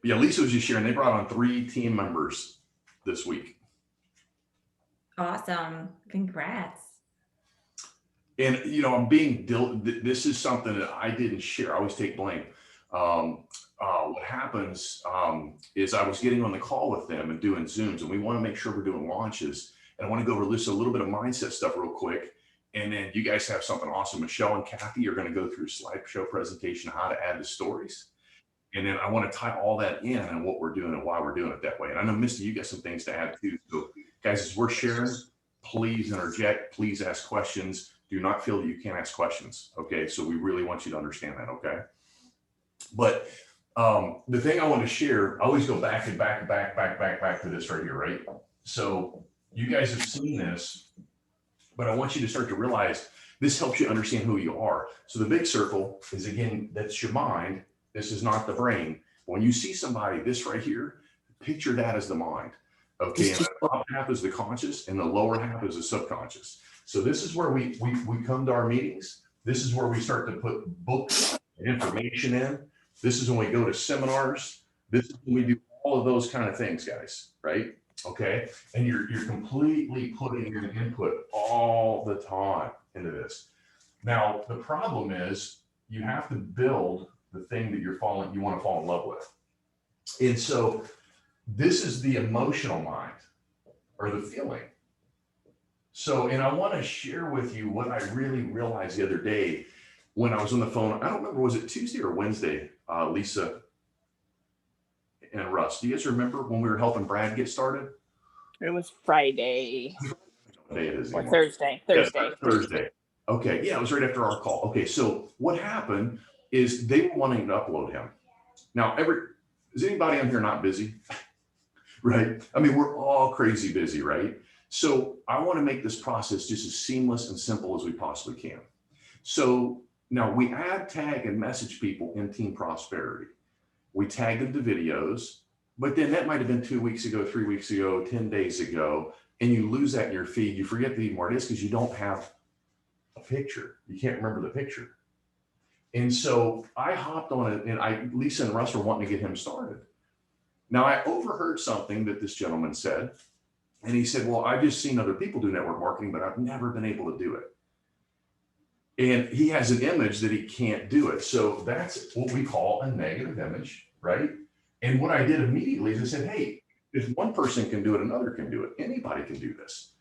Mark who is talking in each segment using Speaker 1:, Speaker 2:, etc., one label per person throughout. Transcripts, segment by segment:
Speaker 1: yeah, Lisa was just sharing, they brought on 3 team members this week.
Speaker 2: Awesome. Congrats.
Speaker 1: And, I'm this is something that I didn't share. I always take blame. What happens is I was getting on the call with them and doing Zooms, and we want to make sure we're doing launches. And I want to go over a little bit of mindset stuff real quick. And then you guys have something awesome. Michelle and Kathy are going to go through a slideshow presentation, how to add the stories. And then I want to tie all that in and what we're doing and why we're doing it that way. And I know, Misty, you got some things to add too. So guys, as we're sharing, please interject, please ask questions. Do not feel that you can't ask questions. Okay. So we really want you to understand that. Okay. But the thing I want to share, I always go back to this right here, right? So you guys have seen this, but I want you to start to realize this helps you understand who you are. So the big circle is, again, that's your mind. This is not the brain. When you see somebody, this right here, picture that as the mind. Okay, and the top half is the conscious and the lower half is the subconscious. So this is where we come to our meetings. This is where we start to put books and information in. This is when we go to seminars. This is when we do all of those kind of things, guys, right? Okay, and you're completely putting in input all the time into this. Now, the problem is you have to build the thing that you want to fall in love with. And so this is the emotional mind or the feeling. So, and I want to share with you what I really realized the other day when I was on the phone. I don't remember, was it Tuesday or Wednesday, Lisa and Russ? Do you guys remember when we were helping Brad get started?
Speaker 3: It was Friday.
Speaker 1: What day it is
Speaker 3: or Thursday. Thursday.
Speaker 1: Yes, Thursday. Okay. Yeah, it was right after our call. Okay. So what happened is they were wanting to upload him. Now, is anybody on here not busy? Right? I mean, we're all crazy busy, right? So I want to make this process just as seamless and simple as we possibly can. So now we add, tag, and message people in Team Prosperity. We tag them to videos, but then that might have been 2 weeks ago, 3 weeks ago, 10 days ago, and you lose that in your feed. You forget to even where it is because you don't have a picture. You can't remember the picture. And so I hopped on it, and Lisa and Russ were wanting to get him started. Now I overheard something that this gentleman said, and he said, well, I've just seen other people do network marketing, but I've never been able to do it. And he has an image that he can't do it. So that's what we call a negative image, right? And what I did immediately is I said, hey, if one person can do it, another can do it. Anybody can do this.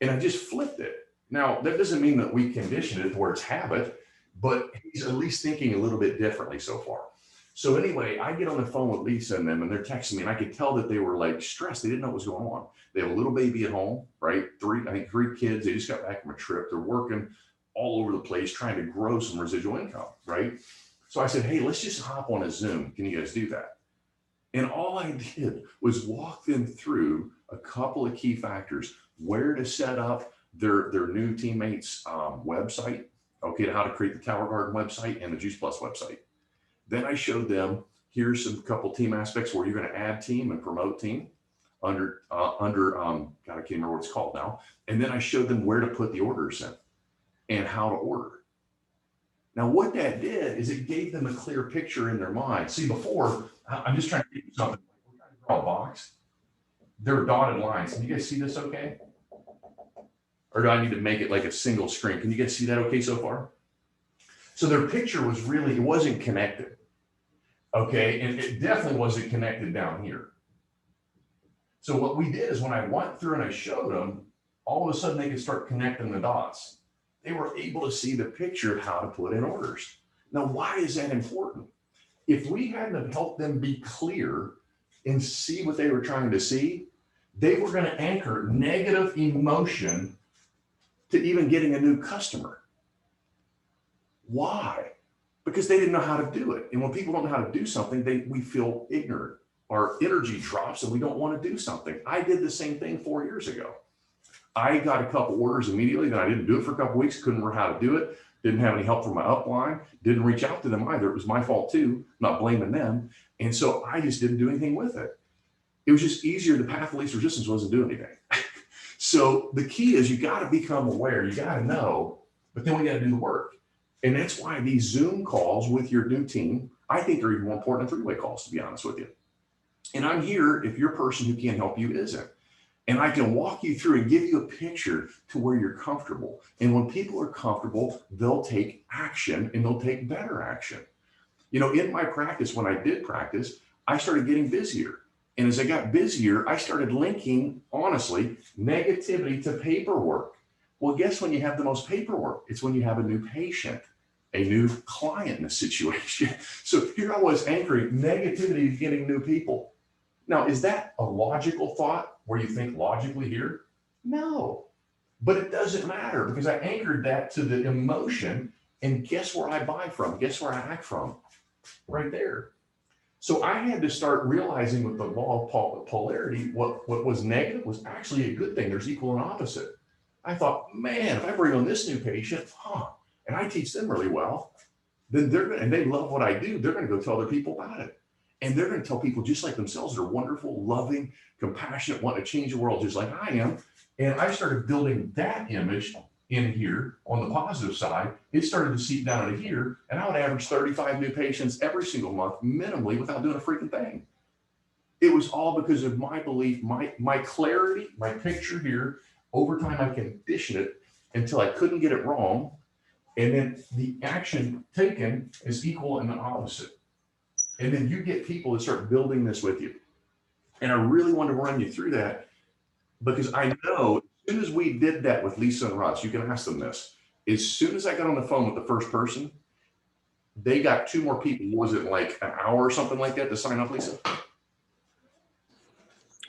Speaker 1: And I just flipped it. Now, that doesn't mean that we conditioned it to where it's habit, but he's at least thinking a little bit differently so far. So anyway, I get on the phone with Lisa and them, and they're texting me, and I could tell that they were like stressed. They didn't know what was going on. They have a little baby at home, right? I think three kids. They just got back from a trip. They're working all over the place trying to grow some residual income, right? So I said, hey, let's just hop on a Zoom. Can you guys do that? And all I did was walk them through a couple of key factors: where to set up their new teammates' website, okay, how to create the Tower Garden website and the Juice Plus website. Then I showed them, here's some couple team aspects where you're going to add team and promote team under God, I can't remember what it's called now. And then I showed them where to put the orders in and how to order. Now, what that did is it gave them a clear picture in their mind. See, before, I'm just trying to give you something. We're trying to draw a box. There are dotted lines. Can you guys see this okay? Or do I need to make it like a single screen? Can you guys see that okay so far? So their picture was really, it wasn't connected. Okay, and it definitely wasn't connected down here. So what we did is when I went through and I showed them, all of a sudden they could start connecting the dots. They were able to see the picture of how to put in orders. Now, why is that important? If we hadn't have helped them be clear and see what they were trying to see, they were going to anchor negative emotion to even getting a new customer. Why? Because they didn't know how to do it. And when people don't know how to do something, we feel ignorant. Our energy drops and we don't want to do something. I did the same thing 4 years ago. I got a couple orders immediately, then I didn't do it for a couple of weeks, couldn't remember how to do it, didn't have any help from my upline, didn't reach out to them either. It was my fault too, not blaming them. And so I just didn't do anything with it. It was just easier. The path of least resistance wasn't doing anything. So the key is you got to become aware, you got to know, but then we got to do the work. And that's why these Zoom calls with your new team I think they're even more important than three-way calls, to be honest with you. And I'm here if your person who can't help you isn't. And I can walk you through and give you a picture to where you're comfortable. And when people are comfortable, they'll take action and they'll take better action. You know, in my practice, when I did practice, I started getting busier. And as I got busier, I started linking, honestly, negativity to paperwork. Well, guess when you have the most paperwork? It's when you have a new patient, a new client in a situation. So here I was anchoring negativity to getting new people. Now, is that a logical thought where you think logically here? No, but it doesn't matter because I anchored that to the emotion, and guess where I buy from? Guess where I act from? Right there. So I had to start realizing with the law of polarity, what was negative was actually a good thing. There's equal and opposite. I thought, man, if I bring on this new patient, and I teach them really well, then they're going to, and they love what I do, they're going to go tell other people about it. And they're going to tell people just like themselves, they're wonderful, loving, compassionate, want to change the world just like I am. And I started building that image in here on the positive side. It started to seep down into here, and I would average 35 new patients every single month, minimally, without doing a freaking thing. It was all because of my belief, my clarity, my picture here. Over time, I conditioned it until I couldn't get it wrong. And then the action taken is equal and the opposite. And then you get people that start building this with you. And I really want to run you through that because I know as soon as we did that with Lisa and Russ, you can ask them this. As soon as I got on the phone with the first person, they got two more people. Was it like an hour or something like that to sign up, Lisa?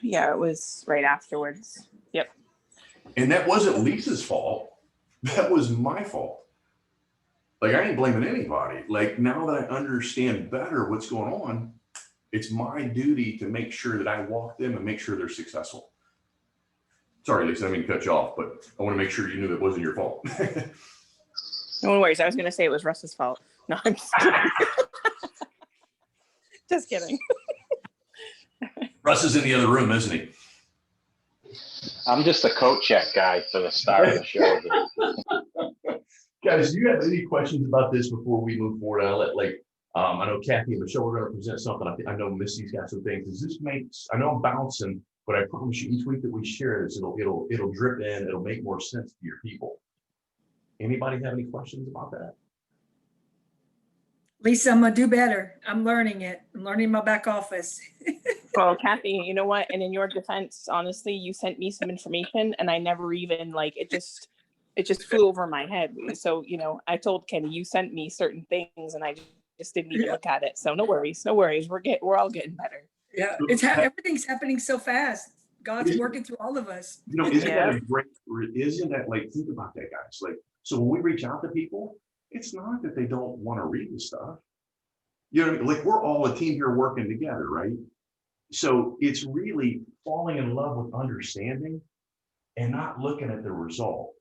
Speaker 3: Yeah, it was right afterwards. Yep.
Speaker 1: And that wasn't Lisa's fault. That was my fault. Like, I ain't blaming anybody. Like, now that I understand better what's going on, it's my duty to make sure that I walk them and make sure they're successful. Sorry, Lisa, I didn't mean to cut you off, but I want to make sure you knew that wasn't your fault.
Speaker 3: No worries. I was going to say it was Russ's fault. No, I'm just kidding. Just kidding.
Speaker 1: Russ is in the other room, isn't he?
Speaker 2: I'm just a coat check guy for the start of the show.
Speaker 1: Guys, do you have any questions about this before we move forward? I'll let I know Kathy and Michelle are going to present something. I know Misty's got some things. Does this makes, I know I'm bouncing, but I promise you each week that we share this, it'll drip in, it'll make more sense to your people. Anybody have any questions about that?
Speaker 4: Lisa, I'm gonna do better. I'm learning it. I'm learning my back office.
Speaker 3: Well, Kathy, you know what? And in your defense, honestly, you sent me some information and I never even it just flew over my head. So, you know, I told Kenny, you sent me certain things and I just didn't even look at it. So no worries, no worries. We're all getting better.
Speaker 4: Yeah, everything's happening so fast. God's working through all of us.
Speaker 1: You know, isn't that a great, isn't that like, think about that, guys. Like, so when we reach out to people, it's not that they don't want to read the stuff. You know, like we're all a team here working together, right? So it's really falling in love with understanding and not looking at the result.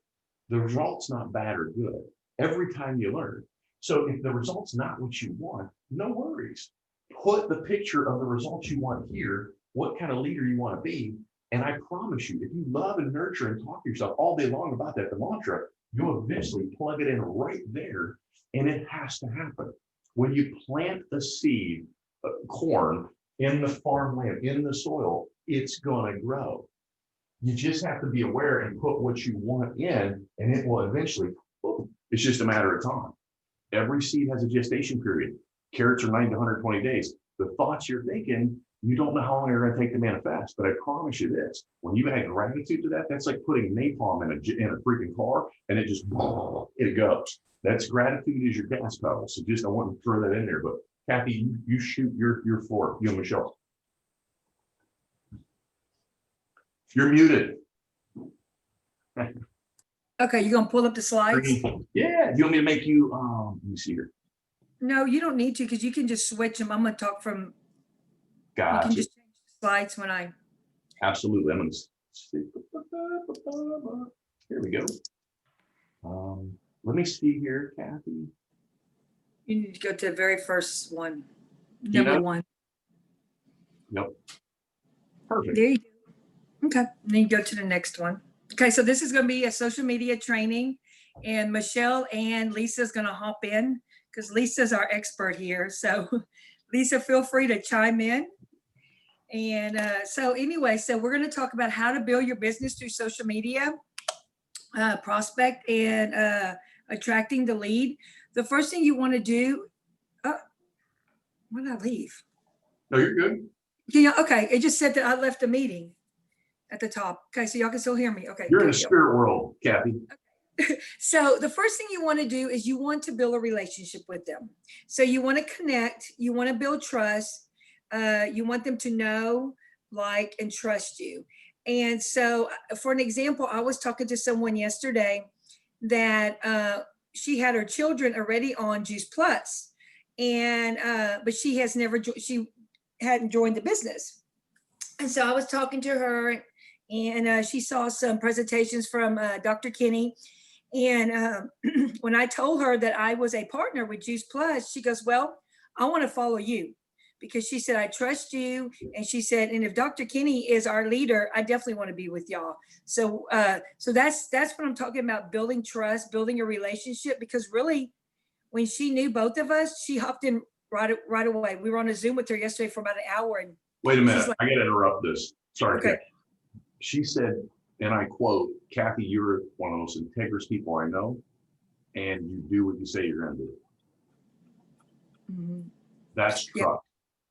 Speaker 1: The result's not bad or good. Every time you learn. So if the result's not what you want, no worries. Put the picture of the results you want here, what kind of leader you want to be. And I promise you, if you love and nurture and talk to yourself all day long about that, the mantra, you'll eventually plug it in right there. And it has to happen. When you plant a seed, corn in the farmland, in the soil, it's going to grow. You just have to be aware and put what you want in, and it will eventually, it's just a matter of time. Every seed has a gestation period. Carrots are 90 to 120 days. The thoughts you're thinking, you don't know how long they're going to take to manifest, but I promise you this, when you add gratitude to that, that's like putting napalm in a freaking car, and it just, it goes. That's gratitude is your gas pedal. So just, I want to throw that in there, but Kathy, you shoot your floor, you and Michelle. You're muted.
Speaker 4: Okay, you gonna pull up the slides?
Speaker 1: Yeah, you want me to make you, let me see here.
Speaker 4: No, you don't need to, because you can just switch them. I'm gonna talk from, you
Speaker 1: Gotcha.
Speaker 4: can just change the slides when I,
Speaker 1: Absolutely. I'm going to see. Here we go. Let me see here, Kathy.
Speaker 4: you need to go to the very first one,
Speaker 1: You
Speaker 4: number
Speaker 1: know?
Speaker 4: one.
Speaker 1: Yep. Perfect.
Speaker 4: There you go. Okay, then you go to the next one. Okay, so this is gonna be a social media training, and Michelle and Lisa's gonna hop in because Lisa's our expert here. So Lisa, feel free to chime in. And so anyway, so we're going to talk about how to build your business through social media, prospect, and attracting the lead. The first thing you want to do, why did I leave?
Speaker 1: No, you're good.
Speaker 4: Yeah, okay. It just said that I left the meeting at the top. Okay, so y'all can still hear me. Okay.
Speaker 1: You're in
Speaker 4: good
Speaker 1: a
Speaker 4: deal.
Speaker 1: spirit world, Kathy.
Speaker 4: So the first thing you want to do is you want to build a relationship with them. So you want to connect, you want to build trust, you want them to know, like, and trust you. And so for an example, I was talking to someone yesterday that she had her children already on Juice Plus, and but she has never, she hadn't joined the business. And so I was talking to her, and she saw some presentations from Dr. Kenny. And when I told her that I was a partner with Juice Plus, she goes, well, I want to follow you, because she said, I trust you. And she said, and if Dr. Kenny is our leader, I definitely want to be with y'all. So so that's what I'm talking about, building trust, building a relationship, because really when she knew both of us, she hopped in right away. We were on a Zoom with her yesterday for about an hour. And
Speaker 1: Wait a minute.
Speaker 4: she's like,
Speaker 1: I got to interrupt this. Sorry,
Speaker 4: okay.
Speaker 1: Kathy. She said, and I quote, Kathy, you're one of the most integrous people I know, and you do what you say you're going to do.
Speaker 4: Mhm.
Speaker 1: That's trust.
Speaker 4: Yeah.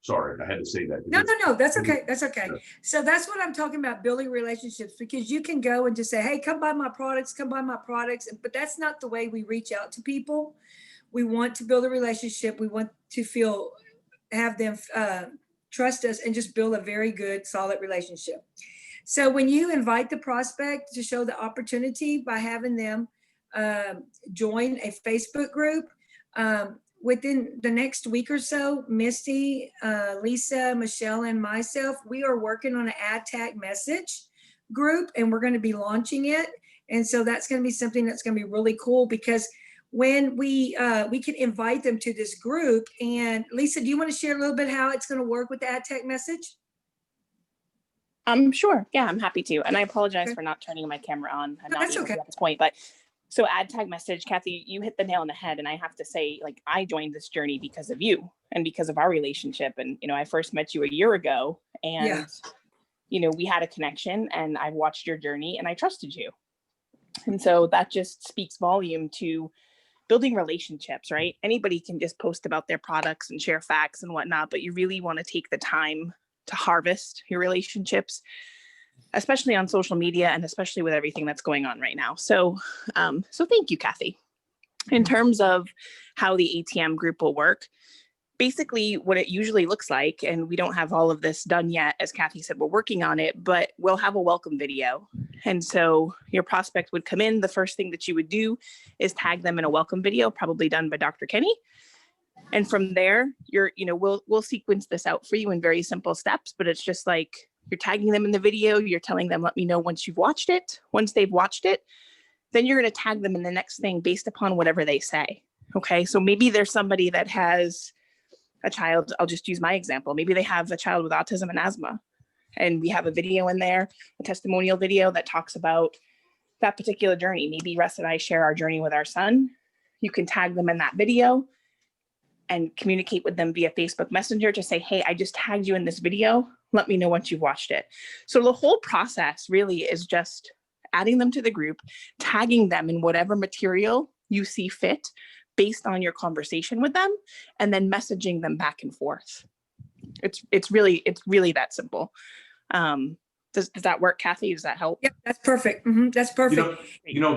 Speaker 1: Sorry, I had to say that.
Speaker 4: No, that's okay. That's okay.
Speaker 1: Yeah.
Speaker 4: So that's what I'm talking about, building relationships, because you can go and just say, hey, come buy my products, come buy my products. But that's not the way we reach out to people. We want to build a relationship. We want to have them trust us and just build a very good, solid relationship. So when you invite the prospect to show the opportunity by having them join a Facebook group, within the next week or so, Misty, Lisa, Michelle, and myself, we are working on an ad tag message group, and we're going to be launching it. And so that's going to be something that's going to be really cool, because when we can invite them to this group. And Lisa, do you want to share a little bit how it's going to work with the ad tag message?
Speaker 3: Sure. Yeah, I'm happy to. And I apologize
Speaker 4: Okay.
Speaker 3: for not turning my camera on and
Speaker 4: No,
Speaker 3: not
Speaker 4: that's
Speaker 3: being able to
Speaker 4: okay.
Speaker 3: at this point. But so ad tag message, Kathy, you hit the nail on the head. And I have to say, like, I joined this journey because of you and because of our relationship. And, I first met you a year ago, and, we had a connection, and I watched your journey and I trusted you. And so that just speaks volume to building relationships, right? Anybody can just post about their products and share facts and whatnot, but you really want to take the time to harvest your relationships, especially on social media and especially with everything that's going on right now. So thank you, Kathy. In terms of how the ATM group will work, basically what it usually looks like, and we don't have all of this done yet, as Kathy said, we're working on it, but we'll have a welcome video. And so your prospect would come in. The first thing that you would do is tag them in a welcome video, probably done by Dr. Kenny. And from there, we'll sequence this out for you in very simple steps, but it's just like you're tagging them in the video. You're telling them, let me know once you've watched it. Once they've watched it, then you're going to tag them in the next thing based upon whatever they say. Okay. So maybe there's somebody that has a child. I'll just use my example. Maybe they have a child with autism and asthma, and we have a video in there, a testimonial video that talks about that particular journey. Maybe Russ and I share our journey with our son. You can tag them in that video and communicate with them via Facebook Messenger to say, hey, I just tagged you in this video. Let me know once you've watched it. So the whole process really is just adding them to the group, tagging them in whatever material you see fit based on your conversation with them, and then messaging them back and forth. It's really that simple. Does that work, Kathy? Does that help?
Speaker 4: Yep, that's perfect. That's perfect.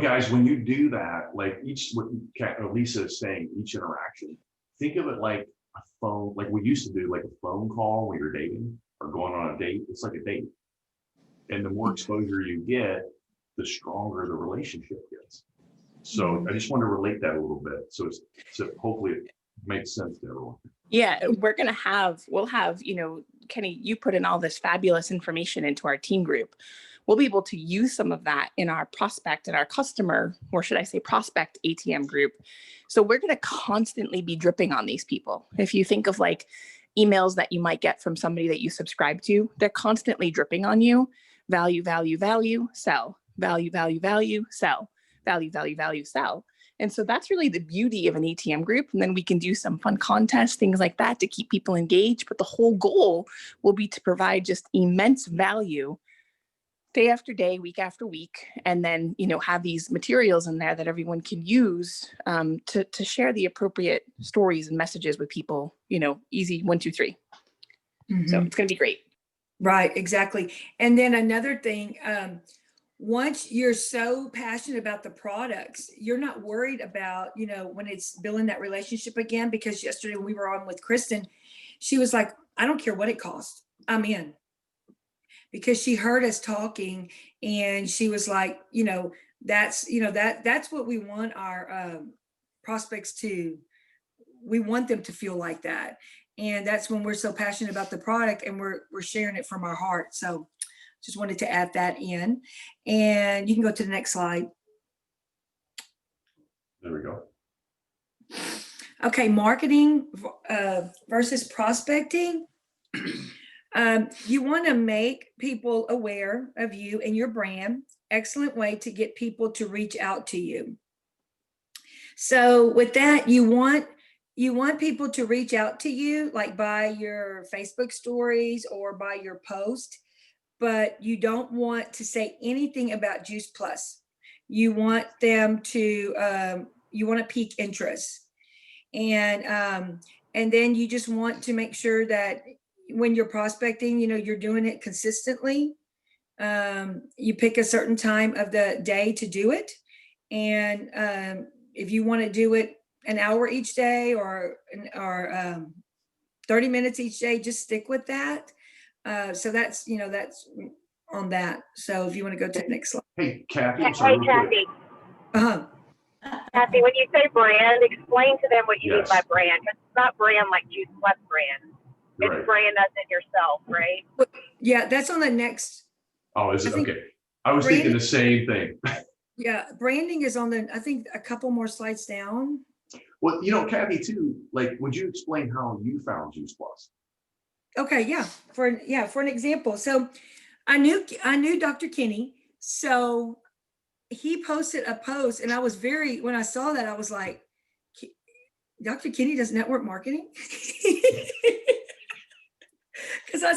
Speaker 1: Guys, when you do that, like what Lisa is saying, each interaction, think of it like a phone, like we used to do, like a phone call when you're dating or going on a date. It's like a date. And the more exposure you get, the stronger the relationship gets. So I just want to relate that a little bit. So hopefully it makes sense to everyone.
Speaker 3: Yeah, we'll have, Kenny, you put in all this fabulous information into our team group. We'll be able to use some of that in our prospect and our customer, or should I say prospect ATM group. So we're going to constantly be dripping on these people. If you think of like emails that you might get from somebody that you subscribe to, they're constantly dripping on you. Value, value, value, sell. Value, value, value, sell. Value, value, value, sell. And so that's really the beauty of an ATM group. And then we can do some fun contests, things like that to keep people engaged. But the whole goal will be to provide just immense value day after day, week after week, and then, have these materials in there that everyone can use to share the appropriate stories and messages with people, easy 1, 2, 3. So it's going to be great.
Speaker 4: Right, exactly. And then another thing, once you're so passionate about the products, you're not worried about, when it's building that relationship again, because yesterday when we were on with Kristen, she was like, I don't care what it costs, I'm in. Because she heard us talking and she was like, that's what we want our prospects to, we want them to feel like that. And that's when we're so passionate about the product and we're sharing it from our heart. So just wanted to add that in. And you can go to the next slide.
Speaker 1: There we go.
Speaker 4: Okay, marketing versus prospecting. You want to make people aware of you and your brand. Excellent way to get people to reach out to you. So with that, you want people to reach out to you, like by your Facebook stories or by your post, but you don't want to say anything about Juice Plus. You want them to, you want to pique interest. And then you just want to make sure that when you're prospecting, you're doing it consistently. You pick a certain time of the day to do it. And if you want to do it an hour each day or 30 minutes each day, just stick with that. So that's on that. So if you want to go to the next slide.
Speaker 1: Hey, Kathy.
Speaker 5: Hey,
Speaker 1: I'm sorry, real
Speaker 5: Kathy.
Speaker 4: Uh-huh.
Speaker 5: Kathy, when you say brand, explain to them what you mean
Speaker 1: Yes.
Speaker 5: by brand. 'Cause it's not brand like Juice Plus brand.
Speaker 1: quick.
Speaker 5: It's
Speaker 1: Right.
Speaker 5: brand as in yourself, right?
Speaker 4: Yeah, that's on the next.
Speaker 1: Oh, is
Speaker 4: I
Speaker 1: it?
Speaker 4: think
Speaker 1: Okay. I was thinking the same thing.
Speaker 4: Yeah, branding is on the, I think, a couple more slides down.
Speaker 1: Well, Kathy, too, would you explain how you found Juice Plus?
Speaker 4: Okay, yeah, for an example. So I knew Dr. Kenny. So he posted a post and I was when I saw that, I was like, Dr. Kenny does network marketing? Because I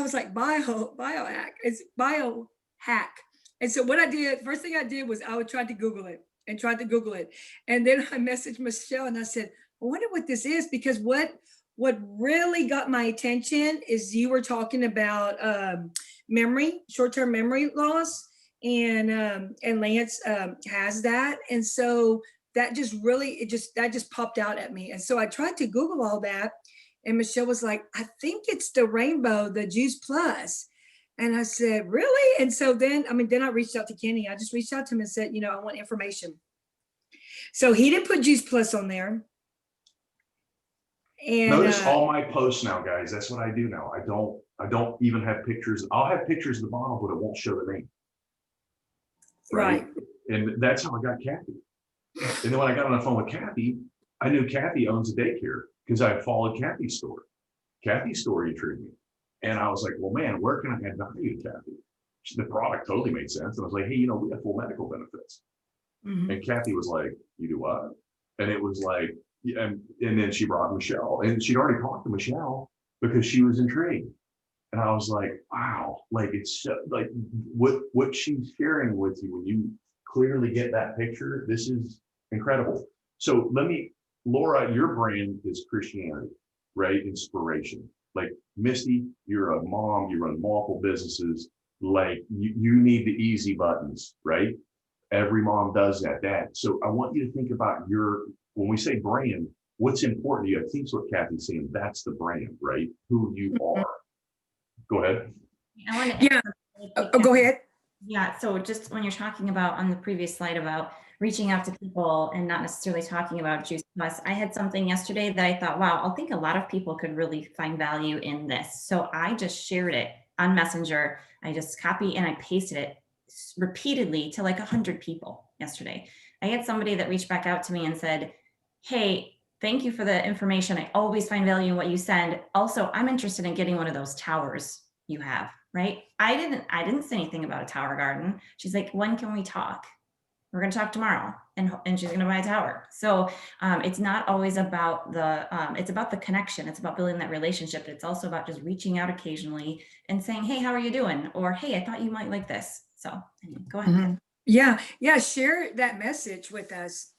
Speaker 4: was like, biohack, it's biohack. And so what I did, first thing I did was I would try to Google it. And then I messaged Michelle and I said, I wonder what this is, because what really got my attention is you were talking about short-term memory loss, and Lance has that. And so that just popped out at me. And so I tried to Google all that. And Michelle was like, I think it's the Rainbow, the Juice Plus. And I said, really? And so then I reached out to Kenny. I just reached out to him and said, I want information. So he didn't put Juice Plus on there. And
Speaker 1: Notice all my posts now, guys. That's what I do now. I don't even have pictures. I'll have pictures at the bottom, but it won't show the name.
Speaker 4: Right.
Speaker 1: And that's how I got Kathy. And then when I got on the phone with Kathy, I knew Kathy owns a daycare because I followed Kathy's story. Kathy's story intrigued me. And I was like, well, man, where can I add value to Kathy? The product totally made sense. And I was like, hey, we have full medical benefits.
Speaker 4: Mhm.
Speaker 1: And Kathy was like, you do what? And it was like, and then she brought Michelle, and she'd already talked to Michelle because she was intrigued. And I was like, wow, it's so, what she's sharing with you, when you clearly get that picture, this is incredible. So Laura, your brand is Christianity, right? Inspiration. Like Misty, you're a mom, you run multiple businesses. You need the easy buttons, right? Every mom does that, Dad. So I want you to think about when we say brand, what's important to you? I think what Kathy's saying, that's the brand, right? Who you are. Go ahead.
Speaker 6: I want to.
Speaker 4: Yeah. Go ahead.
Speaker 6: Yeah. So just when you're talking about on the previous slide about reaching out to people and not necessarily talking about Juice Plus, I had something yesterday that I thought, wow, I think a lot of people could really find value in this. So I just shared it on Messenger. I just copy and I pasted it repeatedly to 100 people yesterday. I had somebody that reached back out to me and said, hey, thank you for the information. I always find value in what you send. Also, I'm interested in getting one of those towers you have, right? I didn't say anything about a tower garden. She's like, when can we talk? we're going to talk tomorrow, and she's going to buy a tower. So it's not always about it's about the connection. It's about building that relationship. It's also about just reaching out occasionally and saying, hey, how are you doing? Or, hey, I thought you might like this. So anyway, go ahead.
Speaker 4: Mhm. Yeah, share that message with us.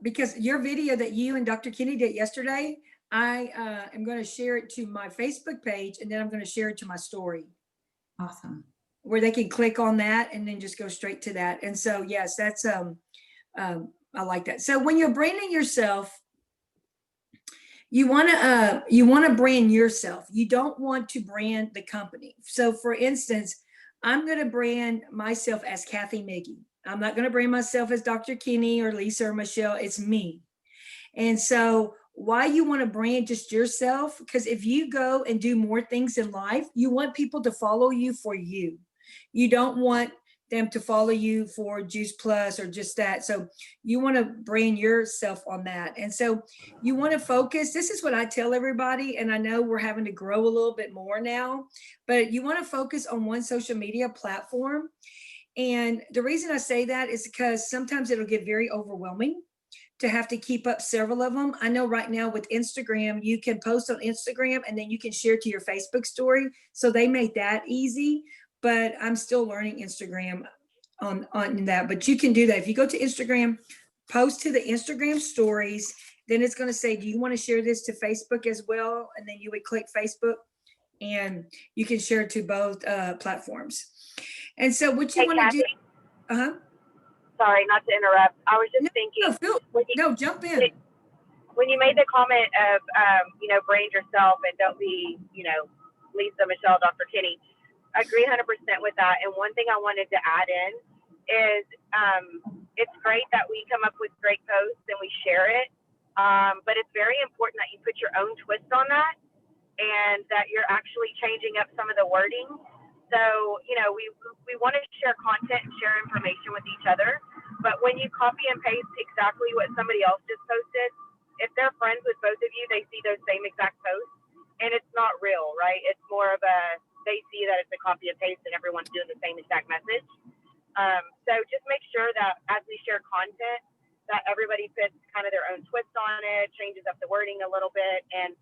Speaker 4: Because your video that you and Dr. Kenny did yesterday, I am going to share it to my Facebook page, and then I'm going to share it to my story,
Speaker 6: Awesome.
Speaker 4: where they can click on that and then just go straight to that. And so, yes, that's I like that. So when you're branding yourself, you want to brand yourself. You don't want to brand the company. So for instance, I'm going to brand myself as Kathy Miggy. I'm not going to brand myself as Dr. Kenny or Lisa or Michelle. It's me. And so why you want to brand just yourself? Because if you go and do more things in life, you want people to follow you for you. You don't want them to follow you for Juice Plus or just that. So you want to brand yourself on that. And so you want to focus. This is what I tell everybody. And I know we're having to grow a little bit more now, but you want to focus on one social media platform. And the reason I say that is because sometimes it'll get very overwhelming to have to keep up several of them. I know right now with Instagram, you can post on Instagram and then you can share to your Facebook story. So they made that easy, but I'm still learning Instagram on that. But you can do that. If you go to Instagram, post to the Instagram stories, then it's going to say, do you want to share this to Facebook as well? And then you would click Facebook and you can share it to both platforms. And so what you
Speaker 5: Hey,
Speaker 4: want to do,
Speaker 5: Kathy, sorry, not to interrupt. I was just thinking,
Speaker 4: jump in.
Speaker 5: when you made the comment of, brand yourself and don't be, Lisa, Michelle, Dr. Kenny, I agree 100% with that. And one thing I wanted to add in is it's great that we come up with great posts and we share it. But it's very important that you put your own twist on that and that you're actually changing up some of the wording. So, we want to share content and share information with each other. But when you copy and paste exactly what somebody else just posted, if they're friends with both of you, they see those same exact posts. And it's not real, right? It's more of they see that it's a copy and paste and everyone's doing the same exact message. So just make sure that as we share content, that everybody puts kind of their own twist on it, changes up the wording a little bit. And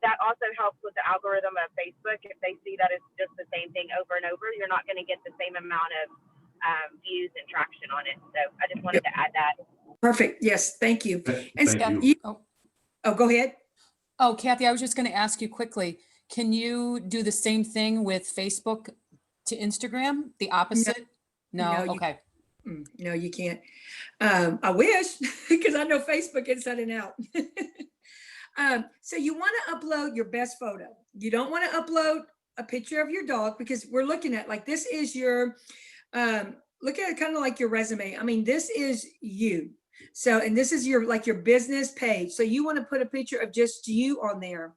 Speaker 5: that also helps with the algorithm of Facebook. If they see that it's just the same thing over and over, you're not going to get the same amount of views and traction on it. So I just wanted to add that.
Speaker 4: Perfect. Yes. Thank you. And
Speaker 1: Thank you.
Speaker 4: go ahead.
Speaker 7: Oh, Kathy, I was just going to ask you quickly, can you do the same thing with Facebook to Instagram, the opposite? No.
Speaker 4: No,
Speaker 7: Okay.
Speaker 4: No, you can't. I wish, because I know Facebook inside and out. So you want to upload your best photo. You don't want to upload a picture of your dog, because we're looking at like, this is your, look at it kind of like your resume. I mean, this is you. So, and this is your, like your business page. So you want to put a picture of just you on there.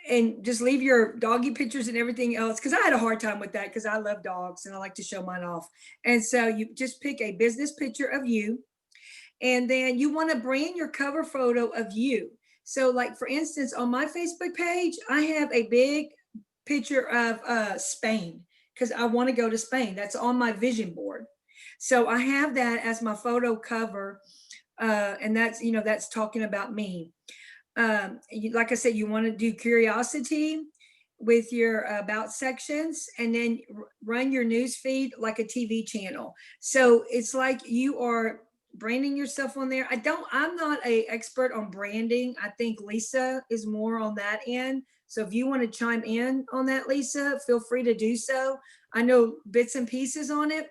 Speaker 4: And just leave your doggy pictures and everything else. Cause I had a hard time with that, because I love dogs and I like to show mine off. And so you just pick a business picture of you. And then you want to brand your cover photo of you. So like, for instance, on my Facebook page, I have a big picture of Spain, because I want to go to Spain. That's on my vision board. So I have that as my photo cover. And that's, that's talking about me. Like I said, you want to do curiosity with your about sections, and then run your news feed like a TV channel. So it's like you are branding yourself on there. I'm not an expert on branding. I think Lisa is more on that end. So if you want to chime in on that, Lisa, feel free to do so. I know bits and pieces on it,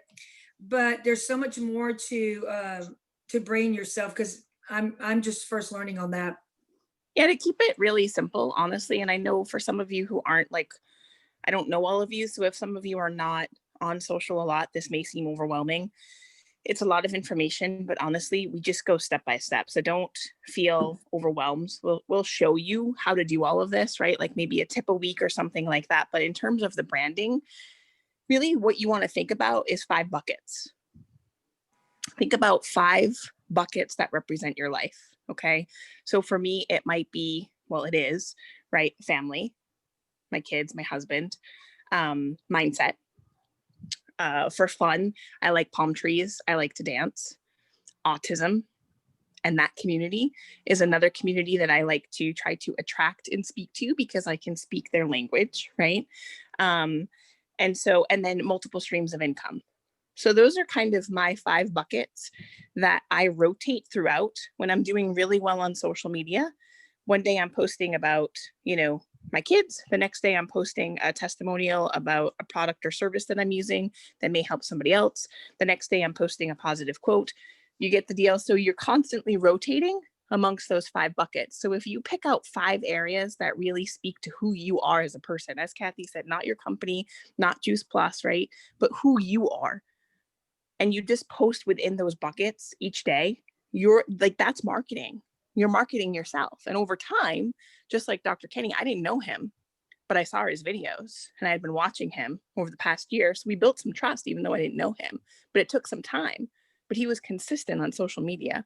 Speaker 4: but there's so much more to brand yourself, because I'm just first learning on that.
Speaker 3: Yeah, to keep it really simple, honestly. And I know for some of you who aren't I don't know all of you. So if some of you are not on social a lot, this may seem overwhelming. It's a lot of information, but honestly, we just go step by step. So don't feel overwhelmed. We'll show you how to do all of this, right? Like maybe a tip a week or something like that. But in terms of the branding, really what you want to think about is 5 buckets. Think about 5 buckets that represent your life. Okay. So for me, it might be, it is, right? Family, my kids, my husband, mindset, For fun, I like palm trees. I like to dance. Autism and that community is another community that I like to try to attract and speak to because I can speak their language, right? And then multiple streams of income. So those are kind of my 5 buckets that I rotate throughout when I'm doing really well on social media. One day I'm posting about, my kids. The next day I'm posting a testimonial about a product or service that I'm using that may help somebody else. The next day I'm posting a positive quote. You get the deal. So you're constantly rotating amongst those 5 buckets. So if you pick out 5 areas that really speak to who you are as a person, as Kathy said, not your company, not Juice Plus, right? But who you are. And you just post within those buckets each day, you're like, that's marketing. You're marketing yourself. And over time, just like Dr. Kenny, I didn't know him, but I saw his videos and I had been watching him over the past year. So we built some trust, even though I didn't know him, but it took some time. But he was consistent on social media,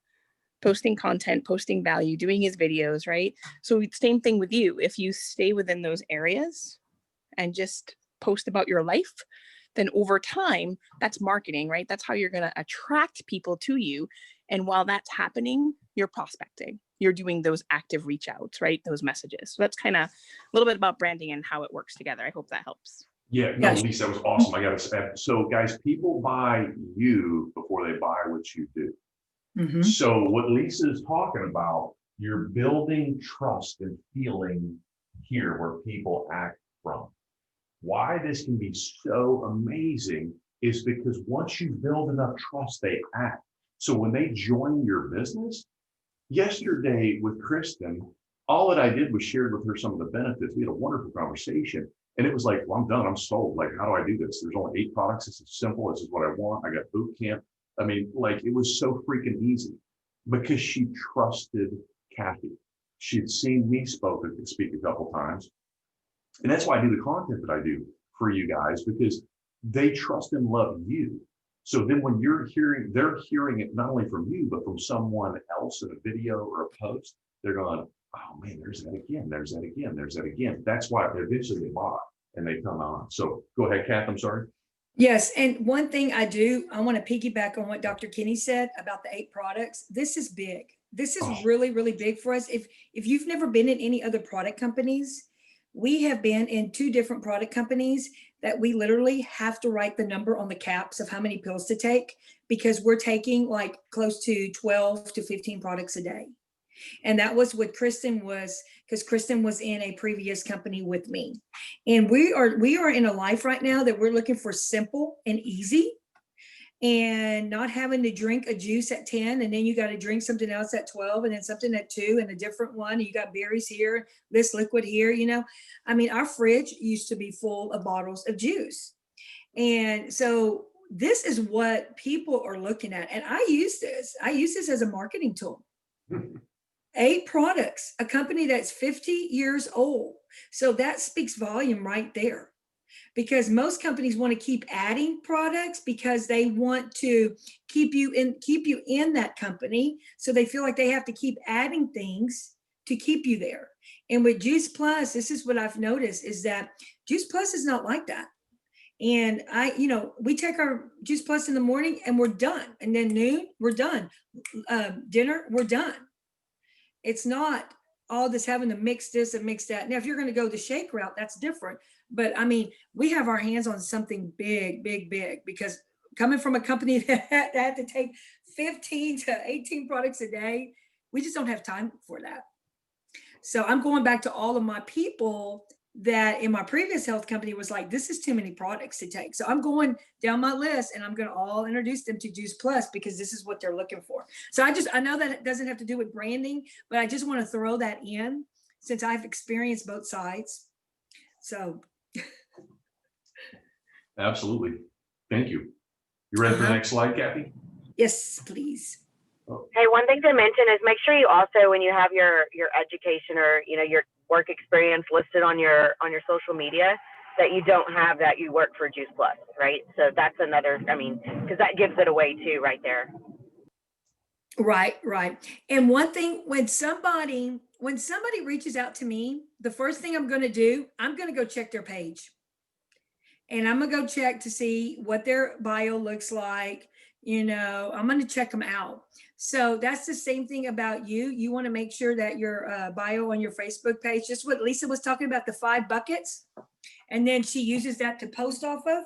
Speaker 3: posting content, posting value, doing his videos, right? So same thing with you. If you stay within those areas and just post about your life, then over time, that's marketing, right? That's how you're going to attract people to you. And while that's happening, you're prospecting. You're doing those active reach outs, right? Those messages. So that's kind of a little bit about branding and how it works together. I hope that helps.
Speaker 1: Yeah, no,
Speaker 4: Yes.
Speaker 1: Lisa, that was awesome. I got to. So guys, people buy you before they buy what you do.
Speaker 4: Mhm.
Speaker 1: So what Lisa is talking about, you're building trust and feeling here where people act from. Why this can be so amazing is because once you build enough trust, they act. So when they join your business, yesterday with Kristen, all that I did was shared with her some of the benefits. We had a wonderful conversation. And it was like, well, I'm done. I'm sold. Like, how do I do this? There's only 8 products. This is simple. This is what I want. I got boot camp. I mean, like, it was so freaking easy because she trusted Kathy. She had seen me speak a couple times. And that's why I do the content that I do for you guys, because they trust and love you. So then when they're hearing it not only from you, but from someone else in a video or a post, they're going, oh man, there's that again, there's that again, there's that again. That's why eventually they buy and they come on. So go ahead, Kath, I'm sorry.
Speaker 4: Yes, and one thing I want to piggyback on what Dr. Kenny said about the 8 products. This is big. This is
Speaker 1: Oh.
Speaker 4: really, really big for us. If you've never been in any other product companies, we have been in 2 different product companies that we literally have to write the number on the caps of how many pills to take because we're taking like close to 12 to 15 products a day. And that was what Kristen was, because Kristen was in a previous company with me. And we are in a life right now that we're looking for simple and easy and not having to drink a juice at 10 and then you got to drink something else at 12 and then something at 2 and a different one. You got berries here, this liquid here, I mean, our fridge used to be full of bottles of juice. And so this is what people are looking at. And I use this as a marketing tool. 8 products, a company that's 50 years old. So that speaks volume right there. Because most companies want to keep adding products because they want to keep you in that company. So they feel like they have to keep adding things to keep you there. And with Juice Plus, this is what I've noticed is that Juice Plus is not like that. And we take our Juice Plus in the morning and we're done. And then noon, we're done. Dinner, we're done. It's not all this having to mix this and mix that. Now, if you're going to go the shake route, that's different. But I mean, we have our hands on something big, big, big, because coming from a company that had to take 15 to 18 products a day, we just don't have time for that. So I'm going back to all of my people that in my previous health company was like, this is too many products to take. So I'm going down my list and I'm going to all introduce them to Juice Plus because this is what they're looking for. So I know that it doesn't have to do with branding, but I just want to throw that in since I've experienced both sides. So.
Speaker 1: Absolutely. Thank you. You ready for the next slide, Kathy?
Speaker 4: Yes, please.
Speaker 5: Hey, one thing to mention is make sure you also, when you have your education or your work experience listed on your social media, that you don't have that you work for Juice Plus, right? So that's another, because that gives it away too, right there.
Speaker 4: Right. And one thing, when somebody reaches out to me, the first thing I'm going to do, I'm going to go check their page. and I'm gonna go check to see what their bio looks like. I'm gonna check them out. So that's the same thing about you. You want to make sure that your bio on your Facebook page, just what Lisa was talking about, the 5 buckets, and then she uses that to post off of.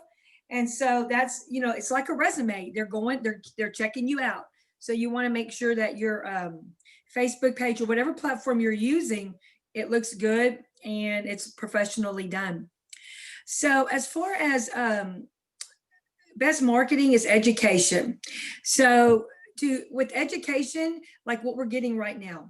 Speaker 4: And so that's, it's like a resume. They're checking you out. So you want to make sure that your Facebook page or whatever platform you're using, it looks good and it's professionally done. So as far as best marketing is education. So with education, like what we're getting right now,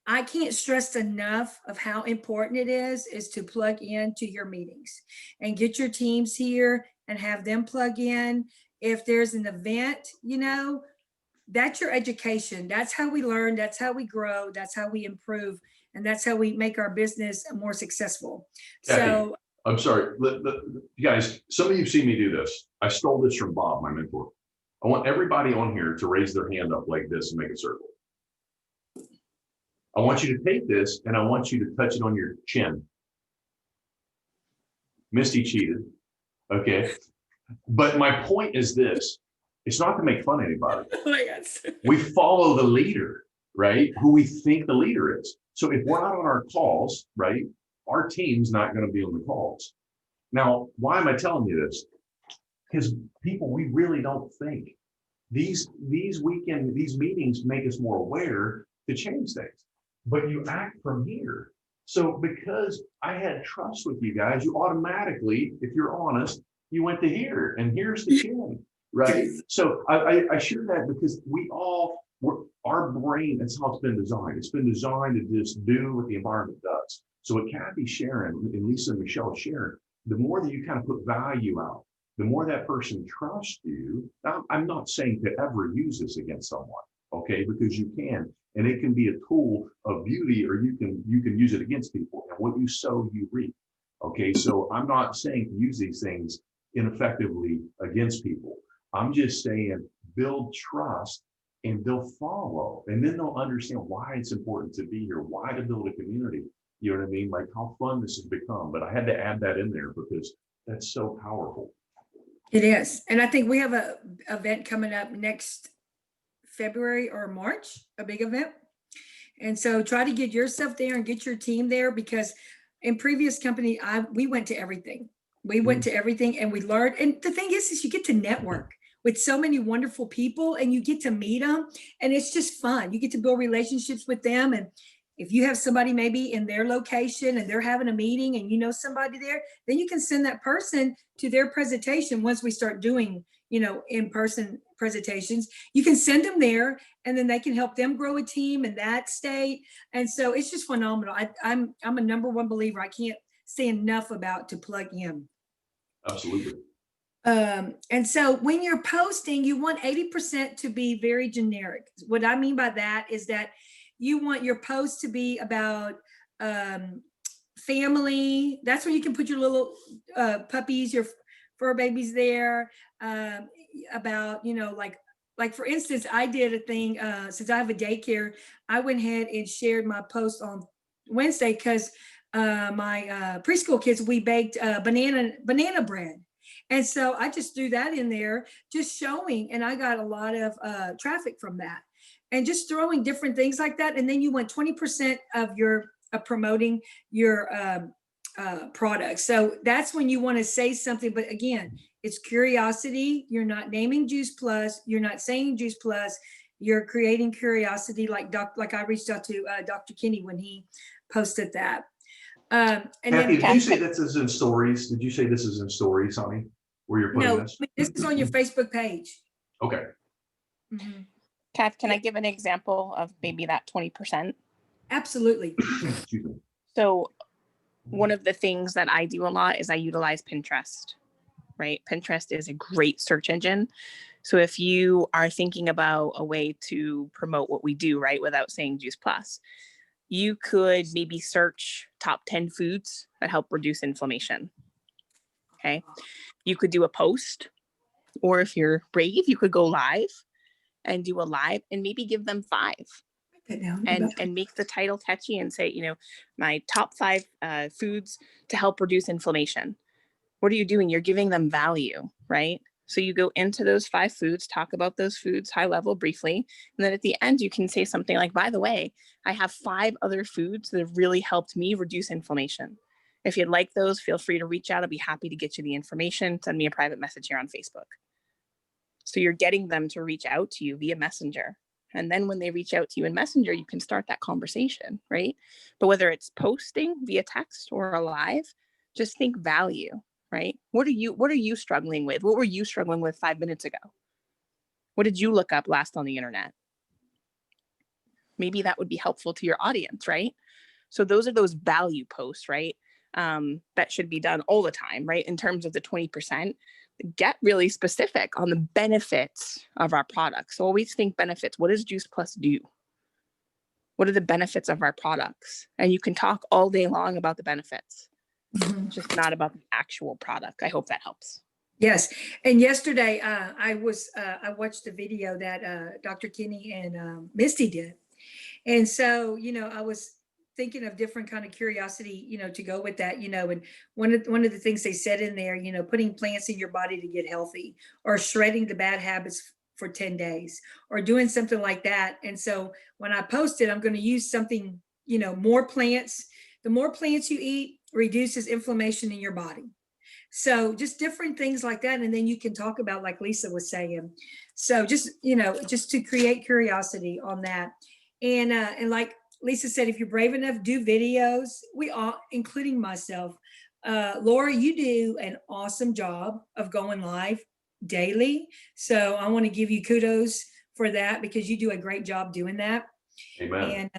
Speaker 4: I can't stress enough of how important it is to plug into your meetings and get your teams here and have them plug in. If there's an event, that's your education. That's how we learn. That's how we grow. That's how we improve. And that's how we make our business more successful.
Speaker 1: Kathy,
Speaker 4: So
Speaker 1: I'm sorry, you guys, some of you have seen me do this. I stole this from Bob, my mentor. I want everybody on here to raise their hand up like this and make a circle. I want you to take this and I want you to touch it on your chin. Misty cheated, okay? But my point is this, it's not to make fun of anybody.
Speaker 4: oh my God.
Speaker 1: We follow the leader, right? Who we think the leader is. So if we're not on our calls, right, our team's not going to be on the calls. Now, why am I telling you this? Because people, we really don't think. These meetings make us more aware to change things. But you act from here. So because I had trust with you guys, you automatically, if you're honest, you went to here, and here's the chin, right? So I share that because our brain, that's how it's been designed. It's been designed to just do what the environment does. So what Kathy's sharing and Lisa and Michelle is sharing, the more that you kind of put value out, the more that person trusts you. Now, I'm not saying to ever use this against someone, okay? Because you can, and it can be a tool of beauty, or you can use it against people. And what you sow, you reap. Okay, so I'm not saying to use these things ineffectively against people. I'm just saying build trust, and they'll follow, and then they'll understand why it's important to be here, why to build a community. You know what I mean? Like how fun this has become. But I had to add that in there because that's so powerful.
Speaker 4: It is. And I think we have a event coming up next February or March, a big event. And so try to get yourself there and get your team there, because in previous company, we went to everything. We went to everything and we learned. And the thing is you get to network with so many wonderful people and you get to meet them, and it's just fun. You get to build relationships with them. And if you have somebody maybe in their location and they're having a meeting and you know somebody there, then you can send that person to their presentation. Once we start doing, in-person presentations, you can send them there, and then they can help them grow a team in that state. And so it's just phenomenal. I'm a #1 believer. I can't say enough about to plug in.
Speaker 1: Absolutely.
Speaker 4: And so when you're posting, you want 80% to be very generic. What I mean by that is that you want your post to be about family. That's where you can put your little puppies, your fur babies there. About, like for instance, I did a thing, since I have a daycare, I went ahead and shared my post on Wednesday because my preschool kids, we baked banana bread. And so I just threw that in there, just showing, and I got a lot of traffic from that. And just throwing different things like that. And then you want 20% of your promoting your product. So that's when you want to say something. But again, it's curiosity. You're not naming Juice Plus. You're not saying Juice Plus. You're creating curiosity, like I reached out to Dr. Kinney when he posted that. And
Speaker 1: Kathy,
Speaker 4: then,
Speaker 1: did you say this is in stories? Did you say this is in stories, honey? Where you're putting
Speaker 4: no,
Speaker 1: this?
Speaker 4: this is on your Facebook page.
Speaker 1: Okay.
Speaker 4: Mhm.
Speaker 3: Kath, can I give an example of maybe that 20%?
Speaker 4: Absolutely.
Speaker 1: Excuse me.
Speaker 3: So one of the things that I do a lot is I utilize Pinterest, right? Pinterest is a great search engine. So if you are thinking about a way to promote what we do, right, without saying Juice Plus, you could maybe search top 10 foods that help reduce inflammation. Okay. You could do a post, or if you're brave, you could go live and do a live and maybe give them 5 and make the title catchy and say, my top 5 foods to help reduce inflammation. What are you doing? You're giving them value, right? So you go into those 5 foods, talk about those foods high level briefly. And then at the end, you can say something like, by the way, I have 5 other foods that have really helped me reduce inflammation. If you'd like those, feel free to reach out. I'll be happy to get you the information. Send me a private message here on Facebook. So you're getting them to reach out to you via Messenger. And then when they reach out to you in Messenger, you can start that conversation, right? But whether it's posting via text or a live, just think value, right? What are you struggling with? What were you struggling with 5 minutes ago? What did you look up last on the internet? Maybe that would be helpful to your audience, right? So those are those value posts, right? That should be done all the time, right? In terms of the 20%, get really specific on the benefits of our products. So always think benefits. What does Juice Plus do? What are the benefits of our products? And you can talk all day long about the benefits, just not about the actual product. I hope that helps.
Speaker 4: Yes. And yesterday, I watched the video that Dr. Kinney and Misty did. And so, I was thinking of different kind of curiosity, to go with that, and one of the things they said in there, putting plants in your body to get healthy, or shredding the bad habits for 10 days, or doing something like that. And so when I post it, I'm going to use something, more plants. The more plants you eat reduces inflammation in your body. So just different things like that. And then you can talk about, like Lisa was saying, so just, just to create curiosity on that. And like Lisa said, if you're brave enough, do videos. We all, including myself. Laura, you do an awesome job of going live daily. So I want to give you kudos for that, because you do a great job doing that.
Speaker 1: Amen.
Speaker 4: And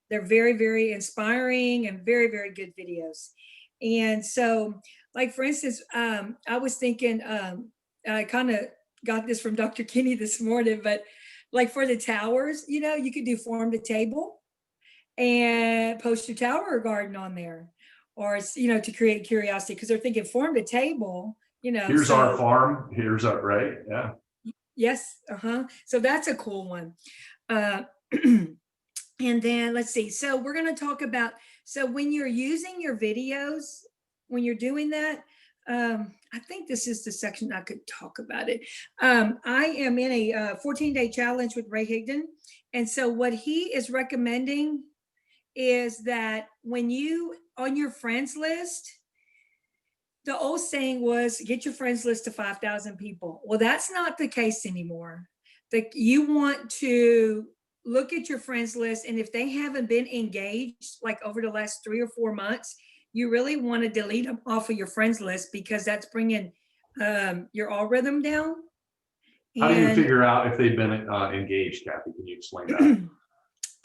Speaker 4: they're very, very inspiring and very, very good videos. And so, like, for instance, I was thinking, I kind of got this from Dr. Kinney this morning, but like for the towers, you could do farm to table and post your tower garden on there, or, to create curiosity, because they're thinking farm to table,
Speaker 1: Here's our farm. Here's our, right? Yeah.
Speaker 4: Yes. So that's a cool one. And then let's see. So we're going to talk about, so when you're using your videos, when you're doing that, I think this is the section I could talk about it. I am in a 14-day challenge with Ray Higdon. And so what he is recommending is that when you, on your friends list, the old saying was, get your friends list to 5,000 people. Well, that's not the case anymore. You want to look at your friends list, and if they haven't been engaged, like over the last 3 or 4 months, you really want to delete them off of your friends list, because that's bringing your algorithm down.
Speaker 1: How do you figure out if they've been engaged, Kathy? Can you explain that?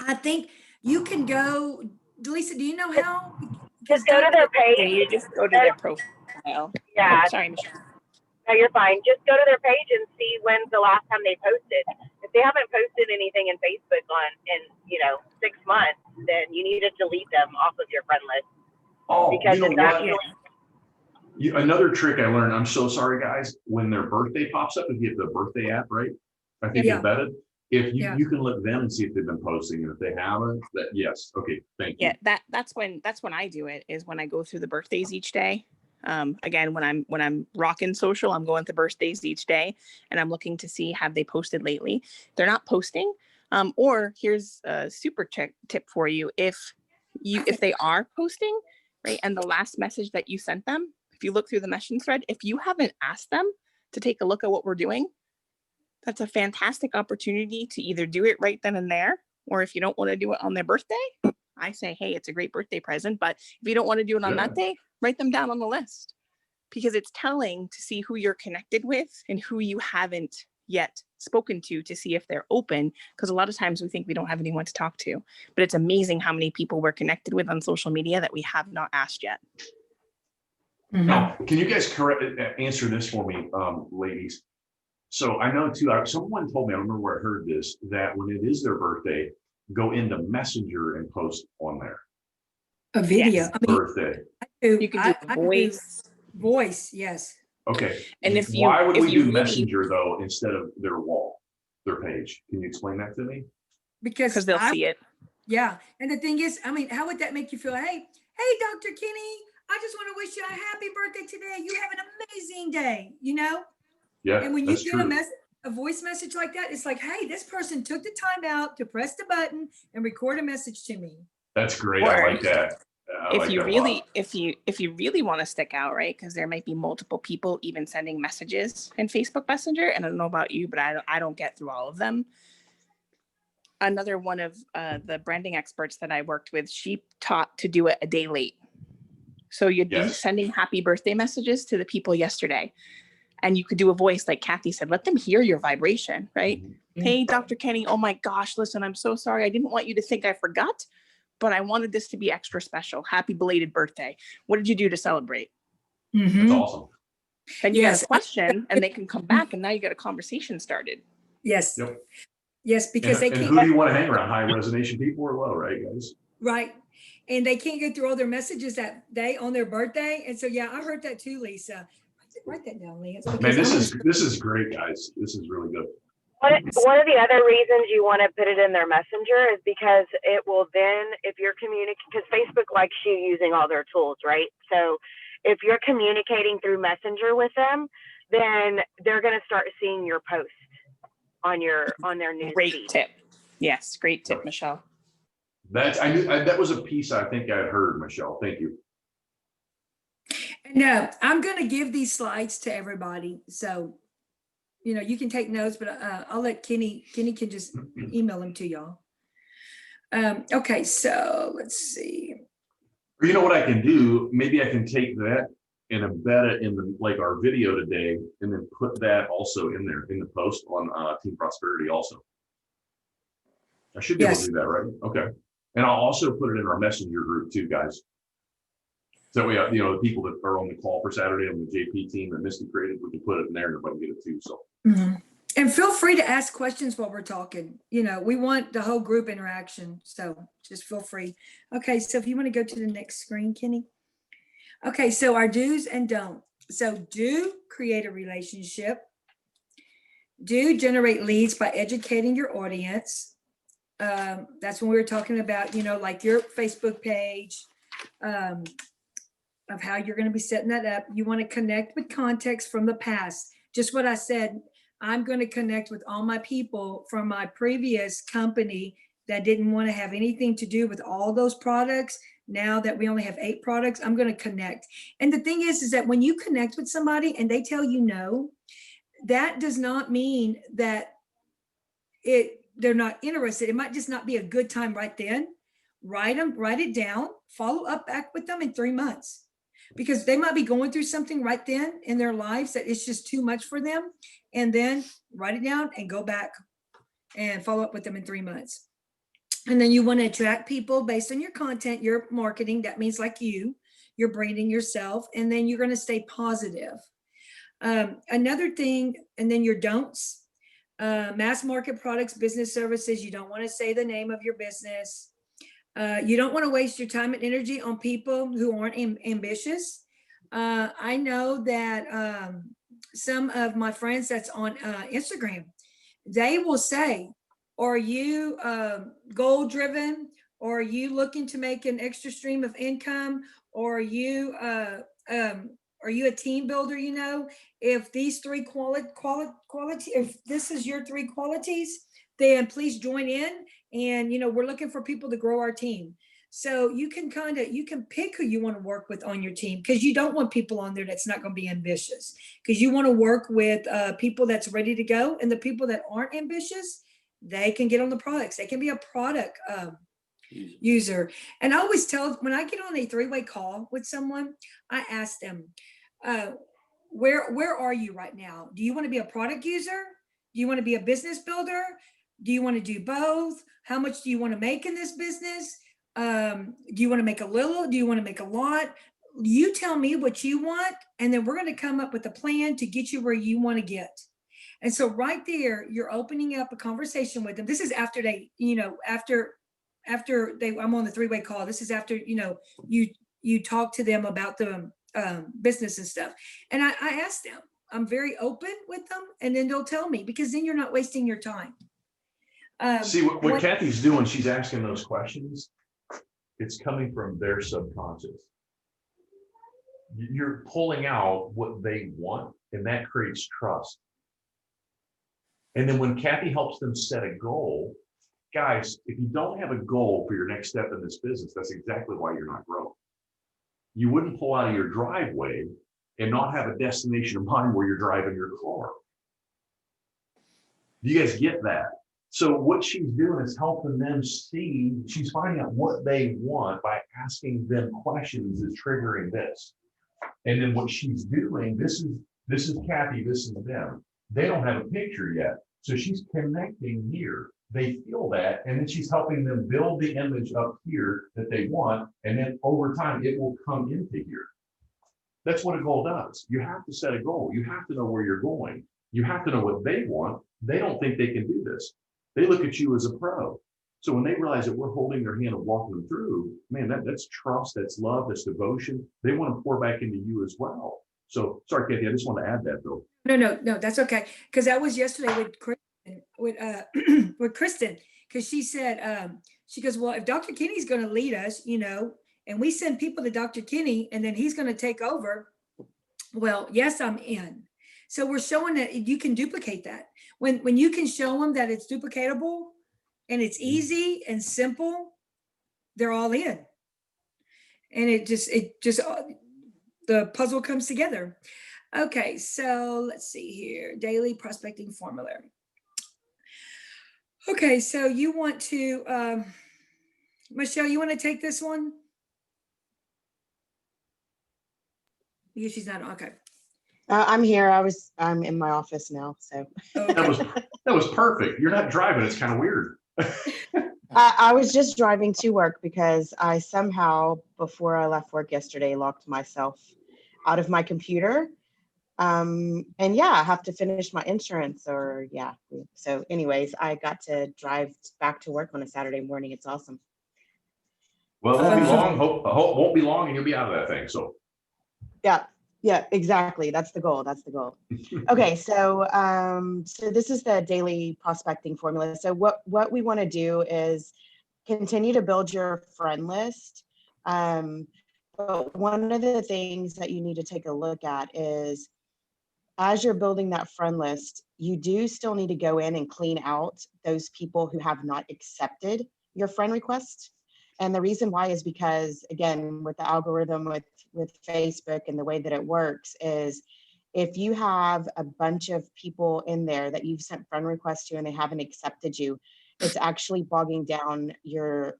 Speaker 4: I think you can go, Lisa, do you know how?
Speaker 5: Just go to their
Speaker 3: Yeah,
Speaker 5: page.
Speaker 3: you just go to their profile.
Speaker 5: Yeah.
Speaker 3: Oh, sorry, Michelle.
Speaker 5: No, you're fine. Just go to their page and see when's the last time they posted. If they haven't posted anything in Facebook in 6 months, then you need to delete them off of your friend list.
Speaker 1: Oh,
Speaker 5: Because
Speaker 1: you know
Speaker 5: it's
Speaker 1: what?
Speaker 5: actually
Speaker 1: Another trick I learned, I'm so sorry, guys, when their birthday pops up, if you have the birthday app, right? I think
Speaker 4: Yeah.
Speaker 1: it's vetted. If you,
Speaker 4: Yeah.
Speaker 1: you can look them and see if they've been posting, and if they haven't, that, yes, okay, thank you.
Speaker 3: Yeah, that's when I do it, is when I go through the birthdays each day. Again, when I'm rocking social, I'm going to birthdays each day, and I'm looking to see, have they posted lately? They're not posting. Or here's a super tip for you. If they are posting, right, and the last message that you sent them, if you look through the messaging thread, if you haven't asked them to take a look at what we're doing, that's a fantastic opportunity to either do it right then and there, or if you don't want to do it on their birthday, I say, hey, it's a great birthday present. But if you don't want to do it on that day, write them down on the list, because it's telling to see who you're connected with and who you haven't yet spoken to see if they're open. Because a lot of times we think we don't have anyone to talk to, but it's amazing how many people we're connected with on social media that we have not asked yet.
Speaker 1: Now, can you guys answer this for me, ladies? So I know too, someone told me, I don't remember where I heard this, that when it is their birthday, go into Messenger and post on there.
Speaker 4: A video.
Speaker 3: Yes.
Speaker 4: I mean,
Speaker 1: Birthday.
Speaker 3: You can do
Speaker 4: I
Speaker 3: voice.
Speaker 4: Voice, yes.
Speaker 1: Okay.
Speaker 3: And if you-
Speaker 1: Why would
Speaker 3: if
Speaker 1: we
Speaker 3: you
Speaker 1: do
Speaker 3: really-
Speaker 1: Messenger though, instead of their wall, their page? Can you explain that to me?
Speaker 4: Because
Speaker 3: They'll see it.
Speaker 4: Yeah. And the thing is, I mean, how would that make you feel? Hey, Dr. Kinney, I just want to wish you a happy birthday today. You have an amazing day, you know?
Speaker 1: Yeah,
Speaker 4: And when you
Speaker 1: that's
Speaker 4: get
Speaker 1: true.
Speaker 4: a voice message like that, it's like, hey, this person took the time out to press the button and record a message to me.
Speaker 1: That's great. I
Speaker 3: Or
Speaker 1: like that. I like that a lot.
Speaker 3: if you really want to stick out, right? Because there might be multiple people even sending messages in Facebook Messenger, and I don't know about you, but I don't get through all of them. Another one of the branding experts that I worked with, she taught to do it a day late. So you'd be
Speaker 1: Yes.
Speaker 3: sending happy birthday messages to the people yesterday, and you could do a voice like Kathy said, let them hear your vibration, right?
Speaker 4: Mhm.
Speaker 3: Hey, Dr. Kenny, oh my gosh, listen, I'm so sorry. I didn't want you to think I forgot, but I wanted this to be extra special. Happy belated birthday. What did you do to celebrate?
Speaker 1: That's
Speaker 4: Mhm.
Speaker 1: awesome.
Speaker 3: Then you
Speaker 4: Yes.
Speaker 3: got a question, and they can come back, and now you got a conversation started.
Speaker 4: Yes.
Speaker 1: Yep.
Speaker 4: Yes, because they
Speaker 1: And
Speaker 4: can't.
Speaker 1: who do you want to hang around? High resonation people or low, right, guys?
Speaker 4: Right. And they can't get through all their messages that day on their birthday. And so, yeah, I heard that too, Lisa. Write that down, Lisa.
Speaker 1: Man,
Speaker 4: because
Speaker 1: this is great, guys. This is really good.
Speaker 5: One of the other reasons you want to put it in their messenger is because it will then, if you're communicating, because Facebook likes you using all their tools, right? So if you're communicating through Messenger with them, then they're going to start seeing your post on their news
Speaker 3: Great
Speaker 5: feed.
Speaker 3: tip. Yes, great tip,
Speaker 1: Yep.
Speaker 3: Michelle.
Speaker 1: That was a piece I think I'd heard, Michelle. Thank you.
Speaker 4: No, I'm going to give these slides to everybody. So, you know, you can take notes, but I'll let Kenny can just email them to y'all. Okay, so let's see.
Speaker 1: Or you know what I can do? Maybe I can take that and embed it in our video today, and then put that also in there in the post on Team Prosperity also. I should be able
Speaker 4: Yes.
Speaker 1: to do that, right? Okay. And I'll also put it in our messenger group too, guys. So we have, the people that are on the call for Saturday on the JP team that Misty created, we can put it in there and everybody can get it too. So
Speaker 4: Mhm. And feel free to ask questions while we're talking. You know, we want the whole group interaction. So just feel free. Okay, so if you want to go to the next screen, Kenny. Okay, so our do's and don't. So do create a relationship. Do generate leads by educating your audience. That's when we were talking about, like your Facebook page, of how you're going to be setting that up. You want to connect with context from the past. Just what I said, I'm going to connect with all my people from my previous company that didn't want to have anything to do with all those products. Now that we only have 8 products, I'm going to connect. And the thing is that when you connect with somebody and they tell you no, that does not mean that they're not interested. It might just not be a good time right then. Write it down, follow up back with them in 3 months, because they might be going through something right then in their lives that it's just too much for them. And then write it down and go back and follow up with them in 3 months. And then you want to attract people based on your content, your marketing. That means like you're branding yourself, and then you're going to stay positive. Another thing, and then your don'ts, mass market products, business services. You don't want to say the name of your business. You don't want to waste your time and energy on people who aren't ambitious. I know that some of my friends that's on Instagram, they will say, are you goal driven? Or are you looking to make an extra stream of income? Or are you a team builder? If these 3 quality, if this is your 3 qualities, then please join in. And we're looking for people to grow our team. So you can pick who you want to work with on your team, because you don't want people on there that's not going to be ambitious, because you want to work with people that's ready to go. And the people that aren't ambitious, they can get on the products. They can be a product user. And I always tell, when I get on a 3-way call with someone, I ask them, where are you right now? Do you want to be a product user? Do you want to be a business builder? Do you want to do both? How much do you want to make in this business? Do you want to make a little? Do you want to make a lot? You tell me what you want, and then we're going to come up with a plan to get you where you want to get. And so right there, you're opening up a conversation with them. This is after they, after I'm on the 3-way call. This is after, you talk to them about the business and stuff. And I ask them, I'm very open with them, and then they'll tell me, because then you're not wasting your time.
Speaker 1: See what Kathy's doing, she's asking those questions. It's coming from their subconscious. you're pulling out what they want, and that creates trust. And then when Kathy helps them set a goal, guys, if you don't have a goal for your next step in this business, that's exactly why you're not growing. You wouldn't pull out of your driveway and not have a destination in mind where you're driving your car. Do you guys get that? So what she's doing is helping them see, she's finding out what they want by asking them questions that's triggering this. And then what she's doing, this is Kathy, this is them. They don't have a picture yet. So she's connecting here. They feel that, and then she's helping them build the image up here that they want. And then over time, it will come into here. That's what a goal does. You have to set a goal. You have to know where you're going. You have to know what they want. They don't think they can do this. They look at you as a pro. So when they realize that we're holding their hand and walking them through, man, that's trust, that's love, that's devotion. They want to pour back into you as well. So sorry, Kathy, I just want to add that though.
Speaker 4: No, that's okay. Because that was yesterday with Kristen, with Kristen, because she said, she goes, well, if Dr. Kenny's going to lead us, and we send people to Dr. Kenny and then he's going to take over. Well, yes, I'm in. So we're showing that you can duplicate that. When you can show them that it's duplicatable and it's easy and simple, they're all in. And it just the puzzle comes together. Okay, so let's see here. Daily prospecting formula. Okay, so you want to, Michelle, you want to take this one? Yeah, she's not, okay.
Speaker 8: I'm here. I'm in my office now. So
Speaker 4: Okay.
Speaker 1: That was perfect. You're not driving. It's kind of weird.
Speaker 8: I was just driving to work because I somehow, before I left work yesterday, locked myself out of my computer. And yeah, I have to finish my insurance So anyways, I got to drive back to work on a Saturday morning. It's awesome.
Speaker 1: Well, it won't be long. Hope won't be long and you'll be out of that thing. So
Speaker 8: Yeah, exactly. That's the goal. Okay, so so this is the daily prospecting formula. So what we want to do is continue to build your friend list. But one of the things that you need to take a look at is, as you're building that friend list, you do still need to go in and clean out those people who have not accepted your friend request. And the reason why is because, again, with the algorithm with Facebook and the way that it works is, if you have a bunch of people in there that you've sent friend requests to and they haven't accepted you, it's actually bogging down your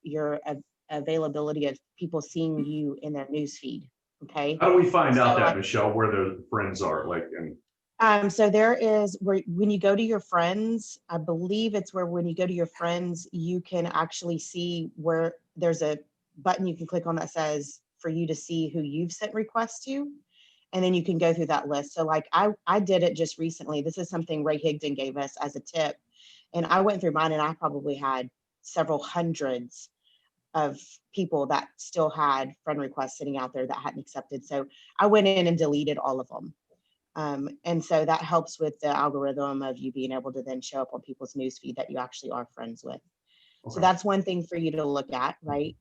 Speaker 8: availability of people seeing you in their newsfeed. Okay.
Speaker 1: how do we find out that, Michelle, where the friends are?
Speaker 8: So there is when you go to your friends, I believe it's where when you go to your friends, you can actually see where there's a button you can click on that says for you to see who you've sent requests to. And then you can go through that list. So like I did it just recently. This is something Ray Higdon gave us as a tip. And I went through mine and I probably had several hundreds of people that still had friend requests sitting out there that hadn't accepted. So I went in and deleted all of them. And so that helps with the algorithm of you being able to then show up on people's newsfeed that you actually are friends with. Okay. So that's one thing for you to look at, right?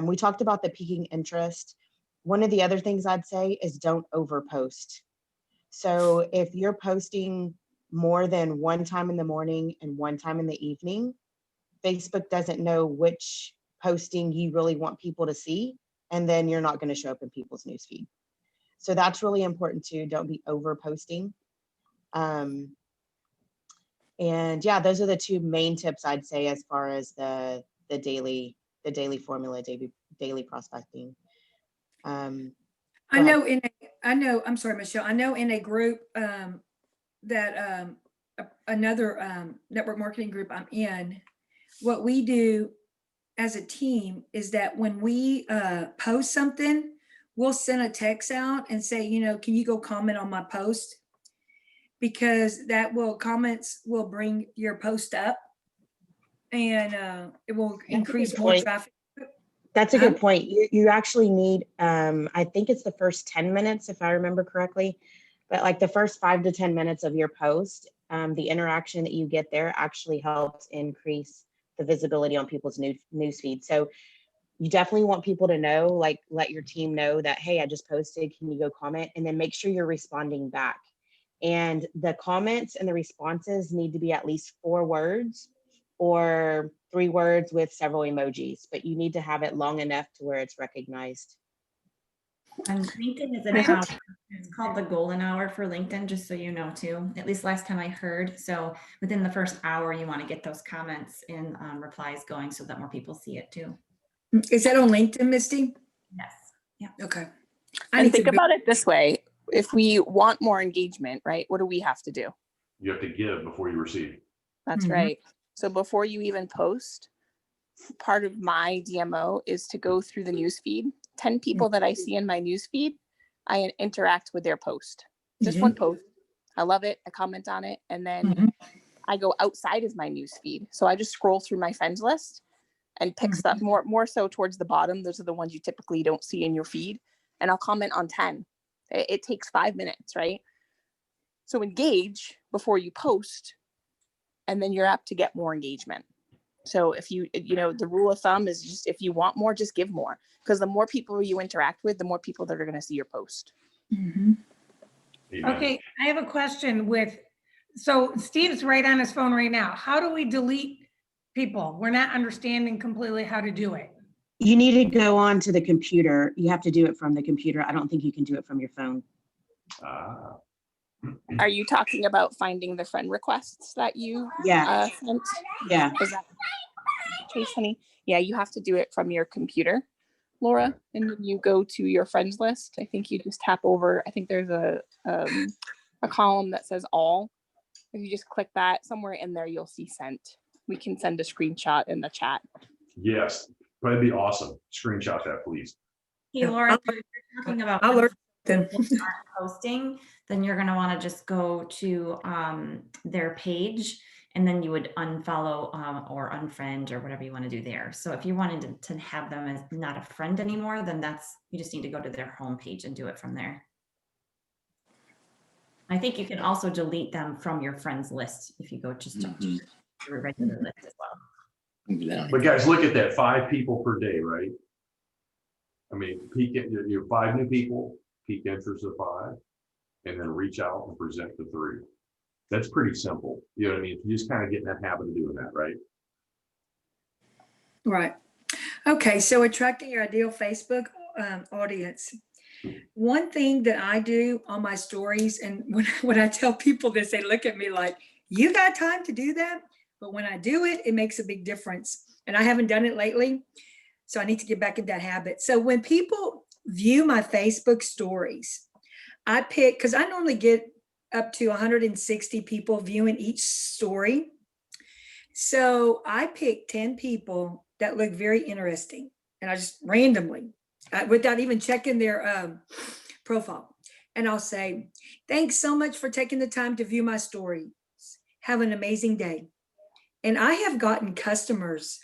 Speaker 8: We talked about the peaking interest. One of the other things I'd say is don't overpost. So if you're posting more than one time in the morning and one time in the evening, Facebook doesn't know which posting you really want people to see, and then you're not going to show up in people's newsfeed. So that's really important too. Don't be over posting. And yeah, those are the two main tips I'd say as far as the daily formula, daily prospecting.
Speaker 4: I'm sorry, Michelle. I know in a group that another network marketing group I'm in, what we do as a team is that when we post something, we'll send a text out and say, can you go comment on my post? Because comments will bring your post up and it will increase more traffic.
Speaker 8: That's a good point. You actually need, I think it's the first 10 minutes, if I remember correctly, but like the first 5 to 10 minutes of your post, the interaction that you get there actually helps increase the visibility on people's newsfeed. So You definitely want people to know, like, let your team know that, hey, I just posted, can you go comment? And then make sure you're responding back. And the comments and the responses need to be at least 4 words or 3 words with several emojis, but you need to have it long enough to where it's recognized.
Speaker 6: And LinkedIn is an hour. It's called the golden hour for LinkedIn, just so you know too. At least last time I heard. So within the first hour, you want to get those comments and replies going so that more people see it too.
Speaker 4: Is that on LinkedIn, Misty?
Speaker 6: Yes. Yeah.
Speaker 4: Okay.
Speaker 3: And think about it this way. If we want more engagement, right, what do we have to do?
Speaker 1: You have to give before you receive.
Speaker 3: That's
Speaker 4: Mhm.
Speaker 3: right. So before you even post, part of my DMO is to go through the news feed. 10 people that I see in my news feed, I interact with their post. Just one post. I love it. I comment on it. And then I go outside of my news feed. So I just scroll through my friends list and pick stuff more so towards the bottom. Those are the ones you typically don't see in your feed. And I'll comment on 10. It takes 5 minutes, right? So engage before you post, and then you're apt to get more engagement. So if you know, the rule of thumb is just, if you want more, just give more, because the more people you interact with, the more people that are going to see your post.
Speaker 1: Amen.
Speaker 9: Okay, I have a question so Steve's right on his phone right now. How do we delete people? We're not understanding completely how to do it.
Speaker 8: You need to go on to the computer. You have to do it from the computer. I don't think you can do it from your phone.
Speaker 1: Ah,
Speaker 3: Are you talking about finding the friend requests that you
Speaker 8: Yeah.
Speaker 3: sent?
Speaker 8: Yeah.
Speaker 3: Is that Chase, honey? Yeah, you have to do it from your computer, Laura. And when you go to your friends list, I think you just tap over. I think there's a column that says all. If you just click that, somewhere in there, you'll see sent. We can send a screenshot in the chat.
Speaker 1: yes, that'd be awesome. Screenshot that, please.
Speaker 6: Hey, Laura, if you're talking about
Speaker 4: I'll learn then.
Speaker 6: posting, then you're going to want to just go to their page, and then you would unfollow or unfriend or whatever you want to do there. So if you wanted to have them as not a friend anymore, then you just need to go to their homepage and do it from there. I think you can also delete them from your friends list if you go just to your regular list as well.
Speaker 1: But guys, look at that, 5 people per day, right? I mean, peak your 5 new people, peak interest of 5, and then reach out and present to 3. That's pretty simple. You know what I mean? You just kind of get in that habit of doing that, right?
Speaker 4: Right. Okay, so attracting your ideal Facebook audience. One thing that I do on my stories, and when I tell people this, they look at me like, you got time to do that? But when I do it, it makes a big difference. And I haven't done it lately, so I need to get back in that habit. So when people view my Facebook stories, I pick, because I normally get up to 160 people viewing each story. So I pick 10 people that look very interesting, and I just randomly, without even checking their profile. And I'll say, thanks so much for taking the time to view my story. Have an amazing day. And I have gotten customers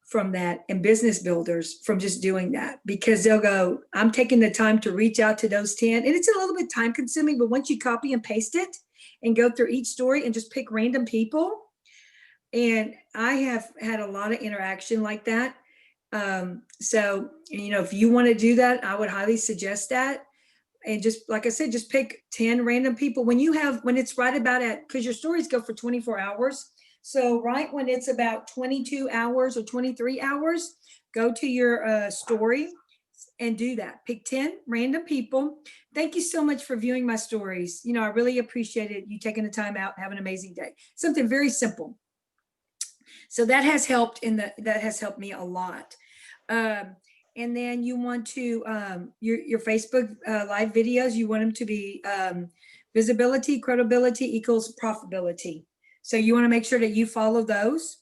Speaker 4: from that and business builders from just doing that, because they'll go, I'm taking the time to reach out to those 10. And it's a little bit time consuming, but once you copy and paste it and go through each story and just pick random people. And I have had a lot of interaction like that. So, you know, if you want to do that, I would highly suggest that. And just, like I said, just pick 10 random people when it's right about because your stories go for 24 hours. So right when it's about 22 hours or 23 hours, go to your story and do that. Pick 10 random people. Thank you so much for viewing my stories. You know, I really appreciate it. You taking the time out. Have an amazing day. Something very simple. So that has helped that has helped me a lot. And then you want to, your Facebook live videos, you want them to be visibility, credibility equals profitability. So you want to make sure that you follow those.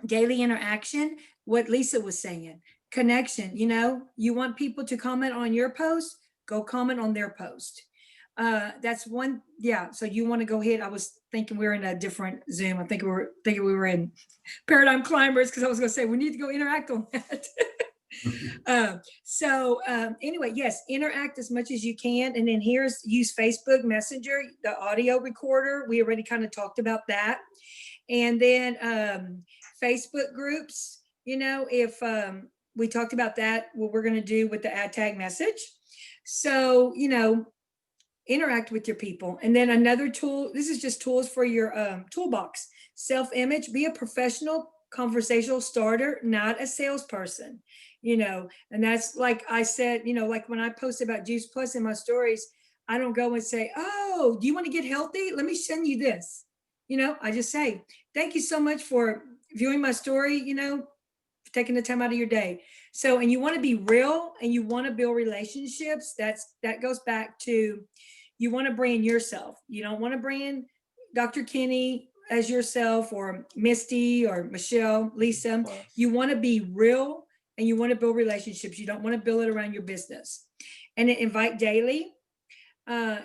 Speaker 4: Daily interaction, what Lisa was saying, connection, you know, you want people to comment on your post, go comment on their post. That's one. Yeah. So you want to go ahead. I was thinking we were in a different Zoom. I think we were in Paradigm Climbers, because I was going to say we need to go interact on that. Anyway, yes, interact as much as you can. And then use Facebook Messenger, the audio recorder. We already kind of talked about that. And then Facebook groups, you know, if We talked about that, what we're going to do with the ad tag message. So, interact with your people. And then another tool, this is just tools for your toolbox. Self-image, be a professional conversational starter, not a salesperson, and that's like I said, like when I post about Juice Plus in my stories, I don't go and say, oh, do you want to get healthy? Let me send you this. I just say, thank you so much for viewing my story, taking the time out of your day. So, and you want to be real and you want to build relationships. That goes back to, you want to brand yourself. You don't want to brand Dr. Kenny as yourself or Misty or Michelle, Lisa. You want to be real and you want to build relationships. You don't want to build it around your business. And then invite daily.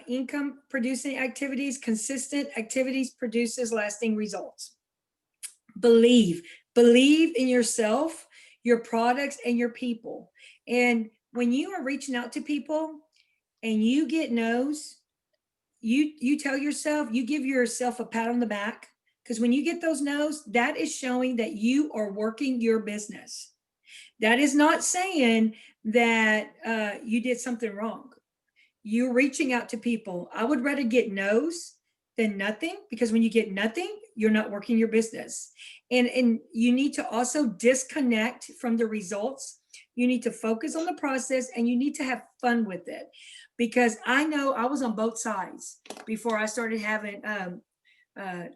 Speaker 4: Income producing activities, consistent activities produces lasting results. Believe in yourself, your products, and your people. And when you are reaching out to people and you get no's, you tell yourself, you give yourself a pat on the back, because when you get those no's, that is showing that you are working your business. That is not saying that you did something wrong. You're reaching out to people. I would rather get no's than nothing, because when you get nothing, you're not working your business. And you need to also disconnect from the results. You need to focus on the process and you need to have fun with it. Because I know I was on both sides before I started having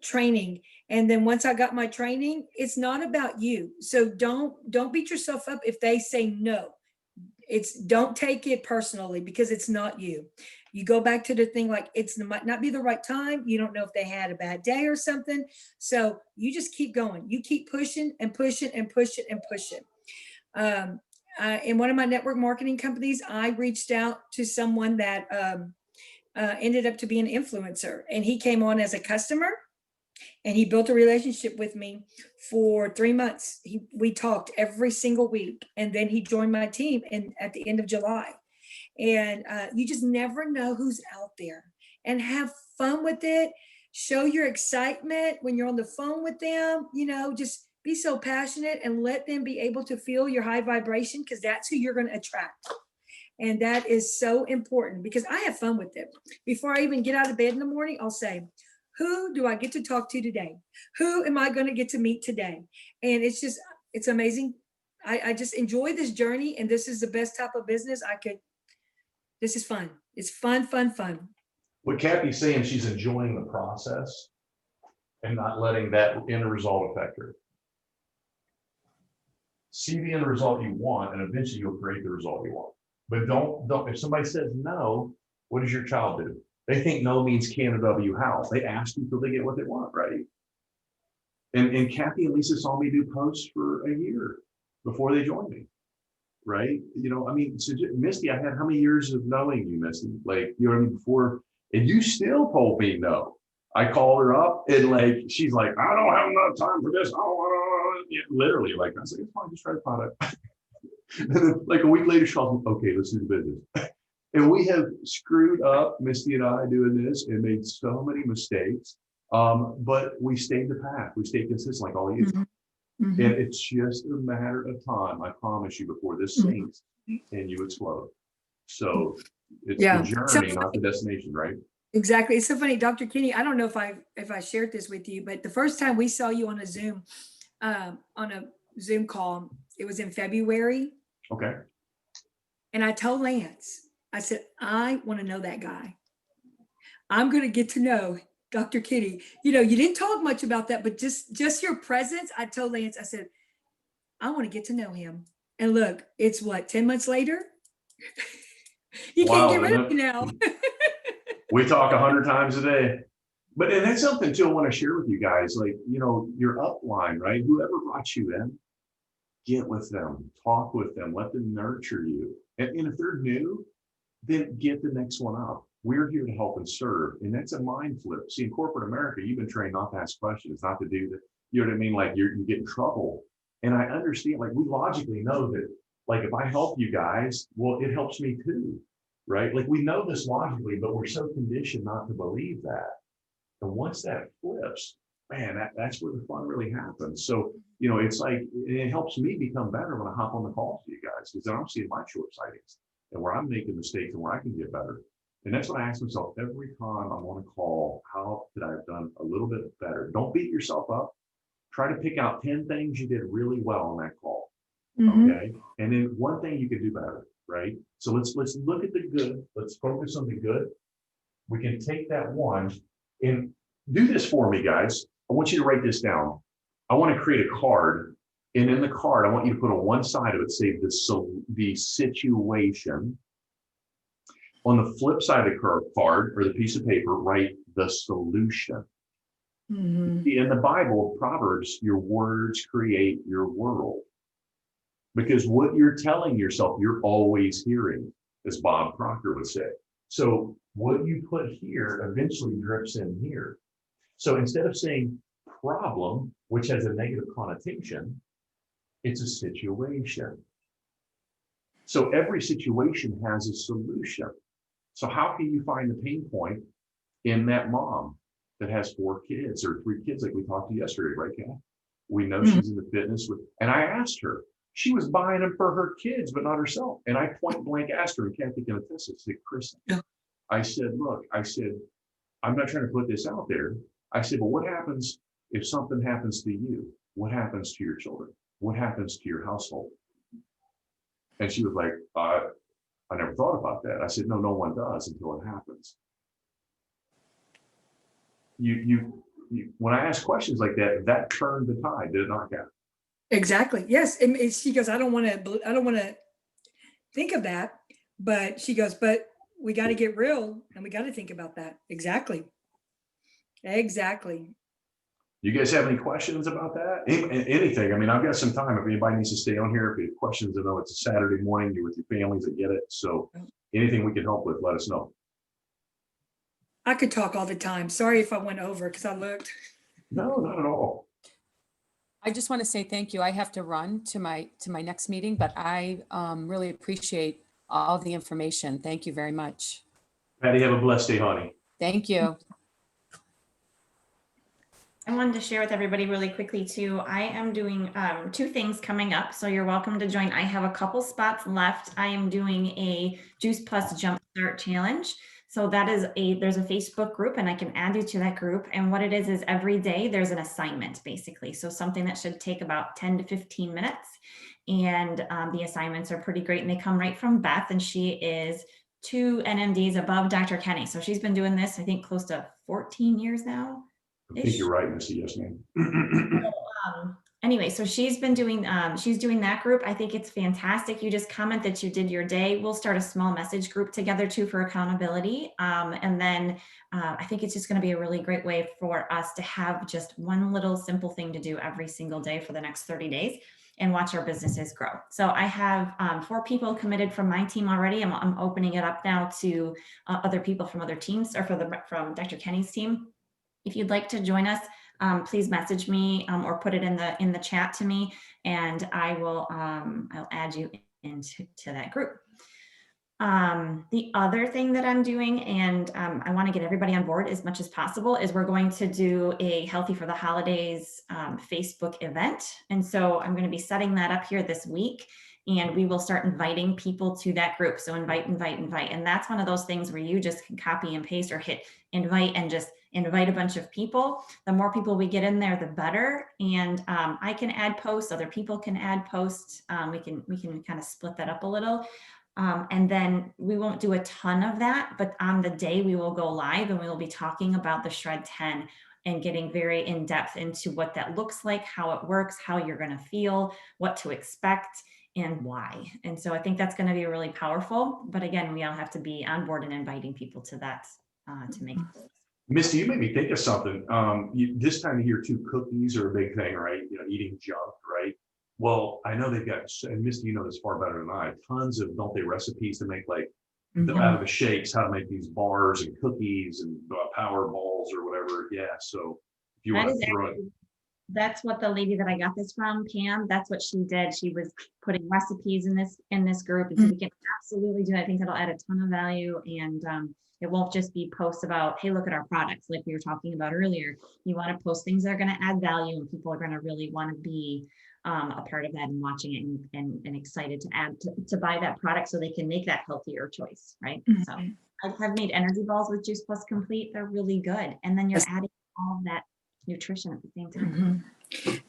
Speaker 4: training. And then once I got my training, it's not about you. So don't beat yourself up if they say no. Don't take it personally, because it's not you. You go back to the thing like it might not be the right time. You don't know if they had a bad day or something. So you just keep going. You keep pushing and pushing and pushing and pushing. In one of my network marketing companies, I reached out to someone that ended up to be an influencer, and he came on as a customer. And he built a relationship with me for 3 months. We talked every single week. And then he joined my team at the end of July. And you just never know who's out there. And have fun with it. Show your excitement when you're on the phone with them. Just be so passionate and let them be able to feel your high vibration, because that's who you're going to attract. And that is so important, because I have fun with it. Before I even get out of bed in the morning, I'll say, who do I get to talk to today? Who am I going to get to meet today? And it's amazing. I just enjoy this journey, and this is the best type of business this is fun. It's fun.
Speaker 1: What Kathy's saying, she's enjoying the process and not letting that end result affect her. See the end result you want, and eventually you'll create the result you want. But don't, if somebody says no, what does your child do? They think no means Canada W how. They ask until they get what they want, right? And Kathy and Lisa saw me do posts for a year before they joined me, right? So Misty, I had how many years of knowing you, Misty? Before, and you still told me no. I called her up and she's like, I don't have enough time for this. Literally, I said, it's fine, just try the product. And then a week later, she calls me, okay, let's do the business. And we have screwed up, Misty and I, doing this and made so many mistakes. But we stayed the path. We stayed consistent like all you. Mm-hmm. And it's just a matter of time, I promise you, before this sinks and you explode. So it's the journey, not the destination, right?
Speaker 4: Exactly. It's so funny, Dr. Kenny. I don't know if I shared this with you, but the first time we saw you on a Zoom call, it was in February.
Speaker 1: Okay.
Speaker 4: And I told Lance, I said, I want to know that guy. I'm going to get to know Dr. Kenny. You didn't talk much about that, but just your presence. I told Lance, I said, I want to get to know him. And look, it's 10 months later? You can't get rid of me now.
Speaker 1: We talk 100 times a day. But and that's something too I want to share with you guys. Your upline, right? Whoever brought you in, get with them, talk with them, let them nurture you. And if they're new, then get the next one up. We're here to help and serve. And that's a mind flip. See, in corporate America, you've been trained not to ask questions, not to do that. You know what I mean? You get in trouble. And I understand, we logically know that, if I help you guys, well, it helps me too, right? We know this logically, but we're so conditioned not to believe that. And once that flips, man, that's where the fun really happens. So, you know, it's like, it helps me become better when I hop on the calls to you guys, because then I'm seeing my short sightings and where I'm making mistakes and where I can get better. And that's what I ask myself every time I'm on a call, how could I have done a little bit better? Don't beat yourself up. Try to pick out 10 things you did really well on that call.
Speaker 4: Mhm.
Speaker 1: Okay. And then one thing you could do better, right? So let's look at the good. Let's focus on the good. We can take that one and do this for me, guys. I want you to write this down. I want to create a card. And in the card, I want you to put on one side of it, say the situation. On the flip side of the card or the piece of paper, write the solution.
Speaker 4: Mhm.
Speaker 1: In the Bible, Proverbs, your words create your world. Because what you're telling yourself, you're always hearing, as Bob Proctor would say. So what you put here eventually drips in here. So instead of saying problem, which has a negative connotation, it's a situation. So every situation has a solution. So how can you find the pain point in that mom that has 4 kids or 3 kids like we talked to yesterday, right, Kat? We know she's in the fitness with, and I asked her, she was buying them for her kids, but not herself. And I point blank asked her, and Kathy can attest to it, Kristen.
Speaker 4: Yeah.
Speaker 1: I said, look, I said, I'm not trying to put this out there. I said, but what happens if something happens to you? What happens to your children? What happens to your household? And she was like, I never thought about that. I said, no, no one does until it happens. When I ask questions like that, that turned the tide, did it not, Kat?
Speaker 4: Exactly. Yes. And she goes, I don't want to think of that, but she goes, but we got to get real and we got to think about that. Exactly. Exactly.
Speaker 1: You guys have any questions about that? Anything? I mean, I've got some time. If anybody needs to stay on here, if you have questions, I know it's a Saturday morning, you're with your families, I get it. So anything we can help with, let us know.
Speaker 4: I could talk all the time. Sorry if I went over because I looked.
Speaker 1: No, not at all.
Speaker 7: I just want to say thank you. I have to run to my next meeting, but I really appreciate all the information. Thank you very much.
Speaker 1: Patty, have a blessed day, honey.
Speaker 7: Thank you.
Speaker 6: I wanted to share with everybody really quickly too. I am doing 2 things coming up, so you're welcome to join. I have a couple spots left. I am doing a Juice Plus Jumpstart Challenge. So that is there's a Facebook group and I can add you to that group. And what it is every day there's an assignment basically. So something that should take about 10 to 15 minutes. And the assignments are pretty great and they come right from Beth, and she is 2 NMDs above Dr. Kenny. So she's been doing this, I think, close to 14 years now.
Speaker 1: I think you're right, Missy. Yes, ma'am.
Speaker 6: Anyway, so she's been doing, she's doing that group. I think it's fantastic. You just comment that you did your day. We'll start a small message group together too for accountability. And then I think it's just going to be a really great way for us to have just one little simple thing to do every single day for the next 30 days and watch our businesses grow. So I have 4 people committed from my team already. I'm opening it up now to other people from other teams or from Dr. Kenny's team. If you'd like to join us, please message me or put it in the chat to me, and I will I'll add you into that group. The other thing that I'm doing, and I want to get everybody on board as much as possible, is we're going to do a Healthy for the Holidays Facebook event, and so I'm going to be setting that up here this week. And we will start inviting people to that group. So invite. And that's one of those things where you just can copy and paste or hit invite and just invite a bunch of people. The more people we get in there, the better. And I can add posts, other people can add posts. We can kind of split that up a little. And then we won't do a ton of that, but on the day we will go live and we will be talking about the Shred 10 and getting very in depth into what that looks like, how it works, how you're going to feel, what to expect, and why. And so I think that's going to be really powerful. But again, we all have to be on board and inviting people to that to make it.
Speaker 1: Misty, you made me think of something. This time of year too, cookies are a big thing, right? You know, eating junk, right? Well, I know they've got, and Misty, you know this far better than I, tons of, don't they, recipes to make like out of the shakes, how to make these bars and cookies and power balls or whatever. Yeah. So if you want to throw it.
Speaker 6: That's what the lady that I got this from, Pam, that's what she did. She was putting recipes in this group. And so we can absolutely do that. I think that'll add a ton of value. And it won't just be posts about, hey, look at our products, like we were talking about earlier. You want to post things that are going to add value, and people are going to really want to be a part of that and watching it and excited to add to buy that product so they can make that healthier choice, right? So I've made energy balls with Juice Plus Complete. They're really good. And then you're adding all of that nutrition at the same time.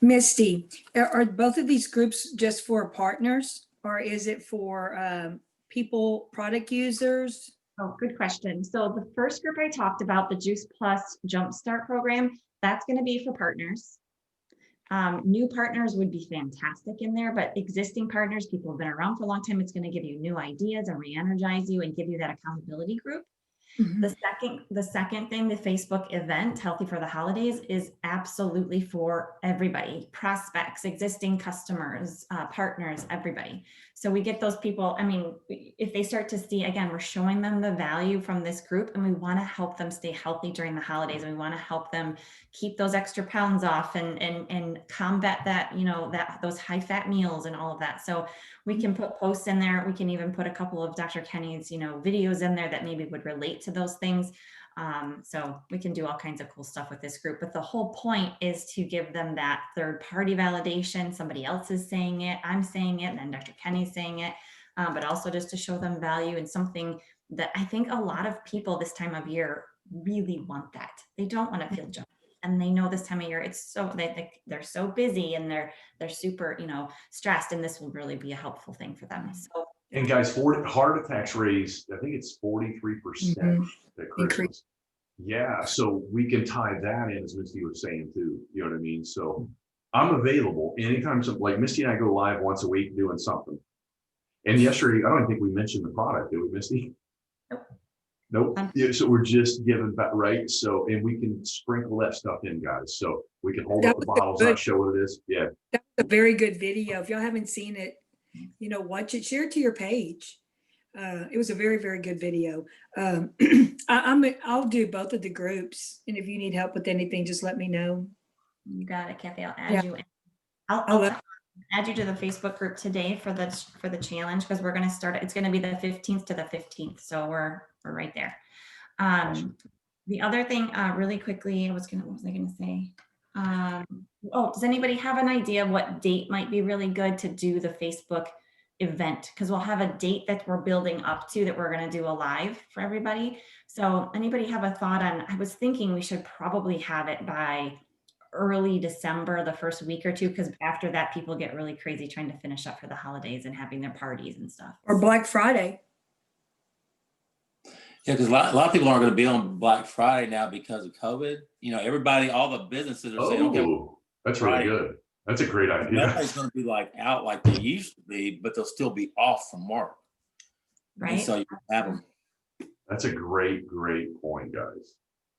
Speaker 4: Misty, are both of these groups just for partners, or is it for people, product users?
Speaker 6: Oh, good question. So the first group I talked about, the Juice Plus Jumpstart program, that's going to be for partners. New partners would be fantastic in there, but existing partners, people have been around for a long time, it's going to give you new ideas and re-energize you and give you that accountability group. The second thing, the Facebook event, Healthy for the Holidays, is absolutely for everybody, prospects, existing customers, partners, everybody. So we get those people, I mean, if they start to see, again, we're showing them the value from this group, and we want to help them stay healthy during the holidays. And we want to help them keep those extra pounds off and combat that, you know, those high fat meals and all of that. So we can put posts in there. We can even put a couple of Dr. Kenny's, you know, videos in there that maybe would relate to those things. So we can do all kinds of cool stuff with this group, but the whole point is to give them that third party validation. Somebody else is saying it, I'm saying it, and then Dr. Kenny's saying it, but also just to show them value in something that I think a lot of people this time of year really want that. They don't want to feel judged. And they know this time of year, it's so they're so busy and they're super, you know, stressed, and this will really be a helpful thing for them. So,
Speaker 1: and guys, heart attacks raised, I think it's 43% at Christmas. Yeah, so we can tie that in, as Misty was saying too. You know what I mean? So I'm available anytime. Like Misty and I go live once a week doing something. And yesterday, I don't think we mentioned the product, did we, Misty? Nope. Yeah, so we're just giving back, right? So, and we can sprinkle that stuff in, guys. So we can hold up the bottles, not show what it is. Yeah.
Speaker 4: That's a very good video. If y'all haven't seen it, you know, watch it, share it to your page. It was a very, very good video. I'll do both of the groups. And if you need help with anything, just let me know.
Speaker 6: You got it, Kathy. I'll add you in. I'll add you to the Facebook group today for the challenge, because we're going to start. It's going to be the 15th to the 15th. So we're right there. The other thing, really quickly, what was I going to say? Oh, does anybody have an idea of what date might be really good to do the Facebook event? Because we'll have a date that we're building up to that we're going to do a live for everybody. So anybody have a thought on, I was thinking we should probably have it by early December, the first week or two, because after that, people get really crazy trying to finish up for the holidays and having their parties and stuff.
Speaker 4: Or Black Friday.
Speaker 10: Yeah, because a lot of people aren't going to be on Black Friday now because of COVID. You know, everybody, all the businesses are saying, okay,
Speaker 1: that's really good. That's a great idea.
Speaker 10: Nobody's going to be like out like they used to be, but they'll still be off from work.
Speaker 6: Right.
Speaker 10: And so you have them.
Speaker 1: That's a great point, guys.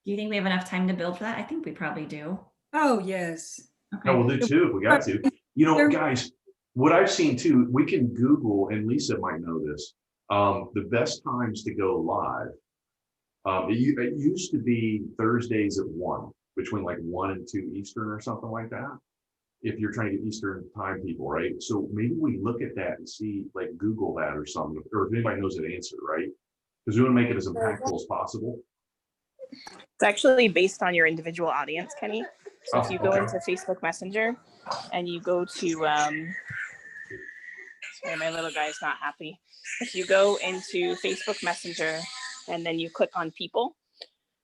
Speaker 6: Do you think we have enough time to build for that? I think we probably do.
Speaker 4: Oh, yes.
Speaker 6: Okay.
Speaker 1: No, we'll do two if we got to. You know, guys, what I've seen too, we can Google, and Lisa might know this, the best times to go live. It used to be Thursdays at 1, between like 1 and 2 Eastern or something like that. If you're trying to get Eastern time people, right? So maybe we look at that and see, like Google that or something, or if anybody knows that answer, right? Because we want to make it as impactful as possible.
Speaker 3: It's actually based on your individual audience, Kenny. So if you go into Facebook Messenger and you go to, sorry, my little guy's not happy. If you go into Facebook Messenger and then you click on people,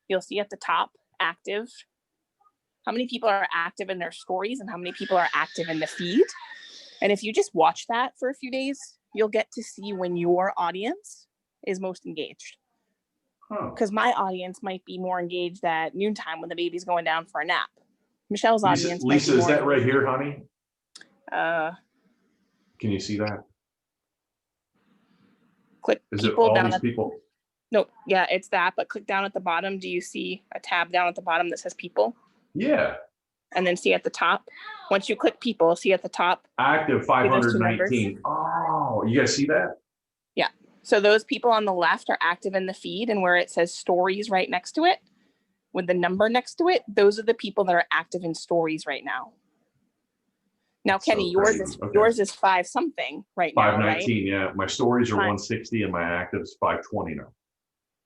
Speaker 3: you'll see at the top, active, how many people are active in their stories and how many people are active in the feed. And if you just watch that for a few days, you'll get to see when your audience is most engaged. Because my audience might be more engaged at noontime when the baby's going down for a nap. Michelle's audience.
Speaker 1: Lisa, is that right here, honey?
Speaker 3: Can
Speaker 1: you see that?
Speaker 3: Click
Speaker 1: is it
Speaker 3: people
Speaker 1: all
Speaker 3: down
Speaker 1: these
Speaker 3: at,
Speaker 1: people?
Speaker 3: Nope. Yeah, it's that. But click down at the bottom. Do you see a tab down at the bottom that says people?
Speaker 1: Yeah.
Speaker 3: And then see at the top. Once you click people, see at the top.
Speaker 1: Active 519. Oh, you guys see that?
Speaker 3: Yeah. So those people on the left are active in the feed, and where it says stories right next to it, with the number next to it, those are the people that are active in stories right now. Now,
Speaker 1: So
Speaker 3: Kenny, yours
Speaker 1: crazy.
Speaker 3: is
Speaker 1: Okay.
Speaker 3: yours is 5 something right now, right?
Speaker 1: 519, yeah. My stories are
Speaker 3: Fine.
Speaker 1: 160 and my actives 520 now.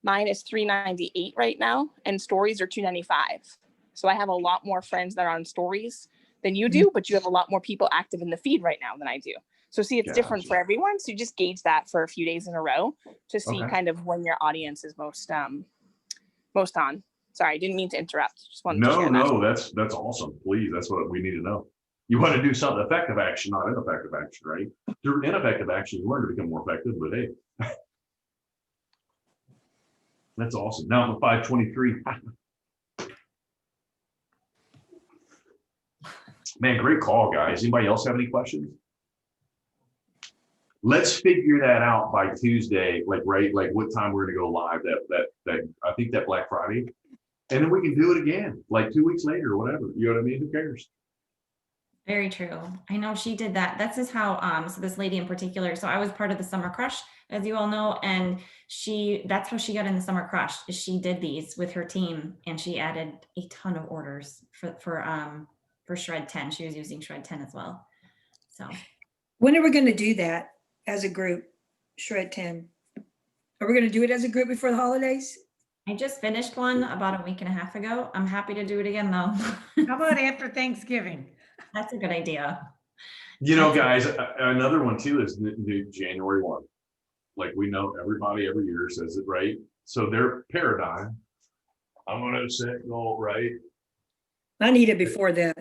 Speaker 3: Mine is 398 right now, and stories are 295. So I have a lot more friends that are on stories than you do, but you have a lot more people active in the feed right now than I do. So see, it's different for
Speaker 1: Gotcha.
Speaker 3: everyone. So you just gauge that for a few days in a row to see
Speaker 1: Okay.
Speaker 3: kind of when your audience is most on. Sorry, I didn't mean to interrupt. Just wanted to
Speaker 1: No,
Speaker 3: share that.
Speaker 1: no, that's awesome. Please, that's what we need to know. You want to do something effective action, not ineffective action, right? Through ineffective action, you learn to become more effective, but hey. That's awesome. Now I'm at 523. Man, great call, guys. Anybody else have any questions? Let's figure that out by Tuesday, like what time we're gonna go live that I think that Black Friday. And then we can do it again, like 2 weeks later or whatever. You know what I mean? Who cares?
Speaker 6: Very true. I know she did that. That's just how, so this lady in particular, so I was part of the Summer Crush, as you all know, and that's how she got in the Summer Crush, is she did these with her team and she added a ton of orders for Shred 10. She was using Shred 10 as well. So
Speaker 4: When are we going to do that as a group, Shred 10? Are we going to do it as a group before the holidays?
Speaker 6: I just finished one about a week and a half ago. I'm happy to do it again though.
Speaker 9: How about after Thanksgiving?
Speaker 6: That's a good idea.
Speaker 1: You know, guys, another one too is new January 1. Like we know everybody every year says it, right? So their paradigm, I'm gonna set goal, right?
Speaker 4: I need it before that.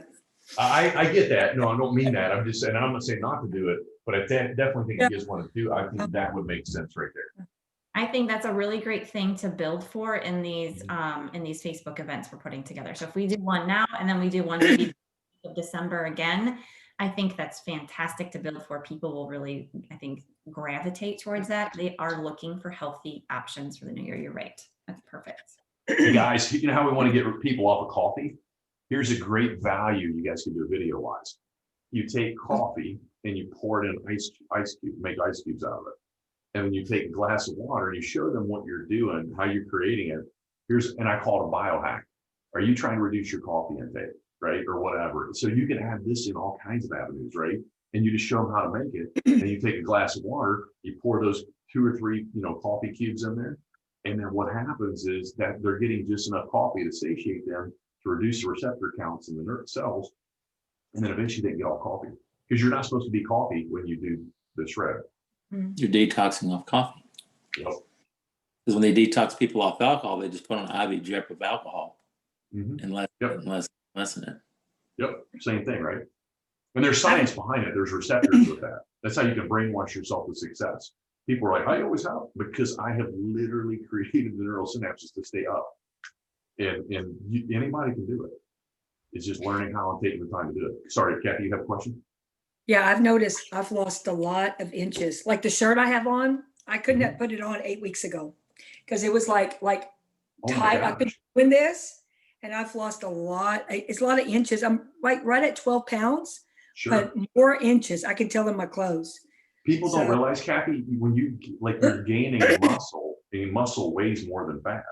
Speaker 1: I get that. No, I don't mean that. I'm just saying, I'm not saying not to do it, but I definitely think if you guys want to do, I think that would make sense right there.
Speaker 6: I think that's a really great thing to build for in these Facebook events we're putting together. So if we do one now and then we do one maybe of December again, I think that's fantastic to build for. People will really, I think, gravitate towards that. They are looking for healthy options for the new year. You're right. That's perfect.
Speaker 1: Hey guys, you know how we want to get people off of coffee? Here's a great value you guys can do video wise. You take coffee and you pour it in ice cube, make ice cubes out of it. And then you take a glass of water and you show them what you're doing, how you're creating it. And I call it a biohack. Are you trying to reduce your coffee intake, right? Or whatever. So you can add this in all kinds of avenues, right? And you just show them how to make it. And you take a glass of water, you pour those 2 or 3, coffee cubes in there. And then what happens is that they're getting just enough coffee to satiate them to reduce the receptor counts in the nerve cells. And then eventually they can get all coffee. Because you're not supposed to be coffee when you do the shred.
Speaker 10: You're detoxing off coffee.
Speaker 1: Yep.
Speaker 10: Because when they detox people off alcohol, they just put on an IV drip of alcohol and lessen it.
Speaker 1: Yep, same thing, right? And there's science behind it. There's receptors with that. That's how you can brainwash yourself with success. People are like, I always have, because I have literally created the neural synapses to stay up. And anybody can do it. It's just learning how and taking the time to do it. Sorry, Kathy, you have a question?
Speaker 4: Yeah, I've noticed I've lost a lot of inches. Like the shirt I have on, I couldn't have put it on 8 weeks ago because it was like
Speaker 1: Oh my
Speaker 4: tight. I've been
Speaker 1: gosh.
Speaker 4: doing this and I've lost a lot. It's a lot of inches. I'm like right at 12 pounds,
Speaker 1: Sure.
Speaker 4: but more inches. I can tell in my clothes.
Speaker 1: People don't
Speaker 4: So-
Speaker 1: realize, Kathy, when you're gaining muscle, and muscle weighs more than fat.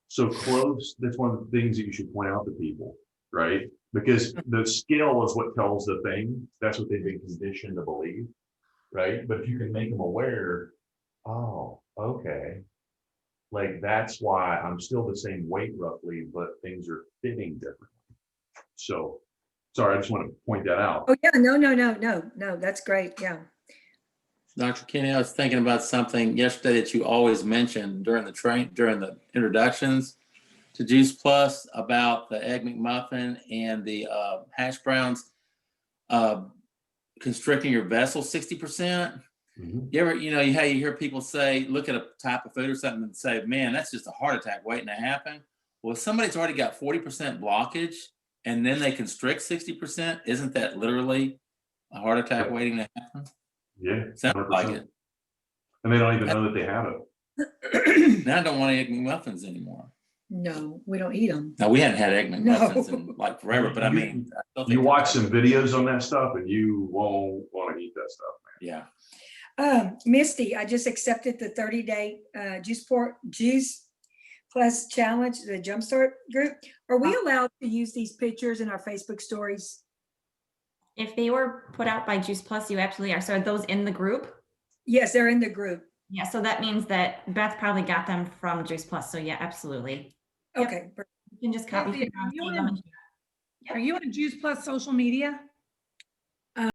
Speaker 1: So clothes, that's one of the things that you should point out to people, right? Because the scale is what tells the thing. That's what they've been conditioned to believe, right? But if you can make them aware, oh, okay. Like that's why I'm still the same weight roughly, but things are fitting differently. So, sorry, I just want to point that out.
Speaker 4: Oh yeah, no. That's great. Yeah.
Speaker 10: Dr. Kenny, I was thinking about something yesterday that you always mention during the introductions to Juice Plus about the Egg McMuffin and the hash browns constricting your vessel 60%. You ever, you hear people say, look at a type of food or something and say, man, that's just a heart attack waiting to happen. Well, if somebody's already got 40% blockage and then they constrict 60%, isn't that literally a heart attack waiting to happen?
Speaker 1: Yeah.
Speaker 10: Sounds
Speaker 1: 100%.
Speaker 10: like it.
Speaker 1: And they don't even know that they have it.
Speaker 10: Now I don't want Egg McMuffins anymore.
Speaker 4: No, we don't eat them.
Speaker 10: Now we hadn't had Egg McMuffins in like forever, but I mean, I still think
Speaker 1: You watch some videos on that stuff and you won't want to eat that stuff, man.
Speaker 10: Yeah.
Speaker 4: Misty, I just accepted the 30-day Juice Plus Challenge, the Jumpstart group. Are we allowed to use these pictures in our Facebook stories?
Speaker 6: If they were put out by Juice Plus, you absolutely are. So are those in the group?
Speaker 4: Yes, they're in the group.
Speaker 6: Yeah, so that means that Beth probably got them from Juice Plus. So yeah, absolutely. Yep.
Speaker 4: Okay.
Speaker 6: You can just copy.
Speaker 9: Kathy,
Speaker 6: them,
Speaker 9: are you
Speaker 6: save them,
Speaker 9: in-
Speaker 6: and-
Speaker 9: Are you on Juice Plus social media?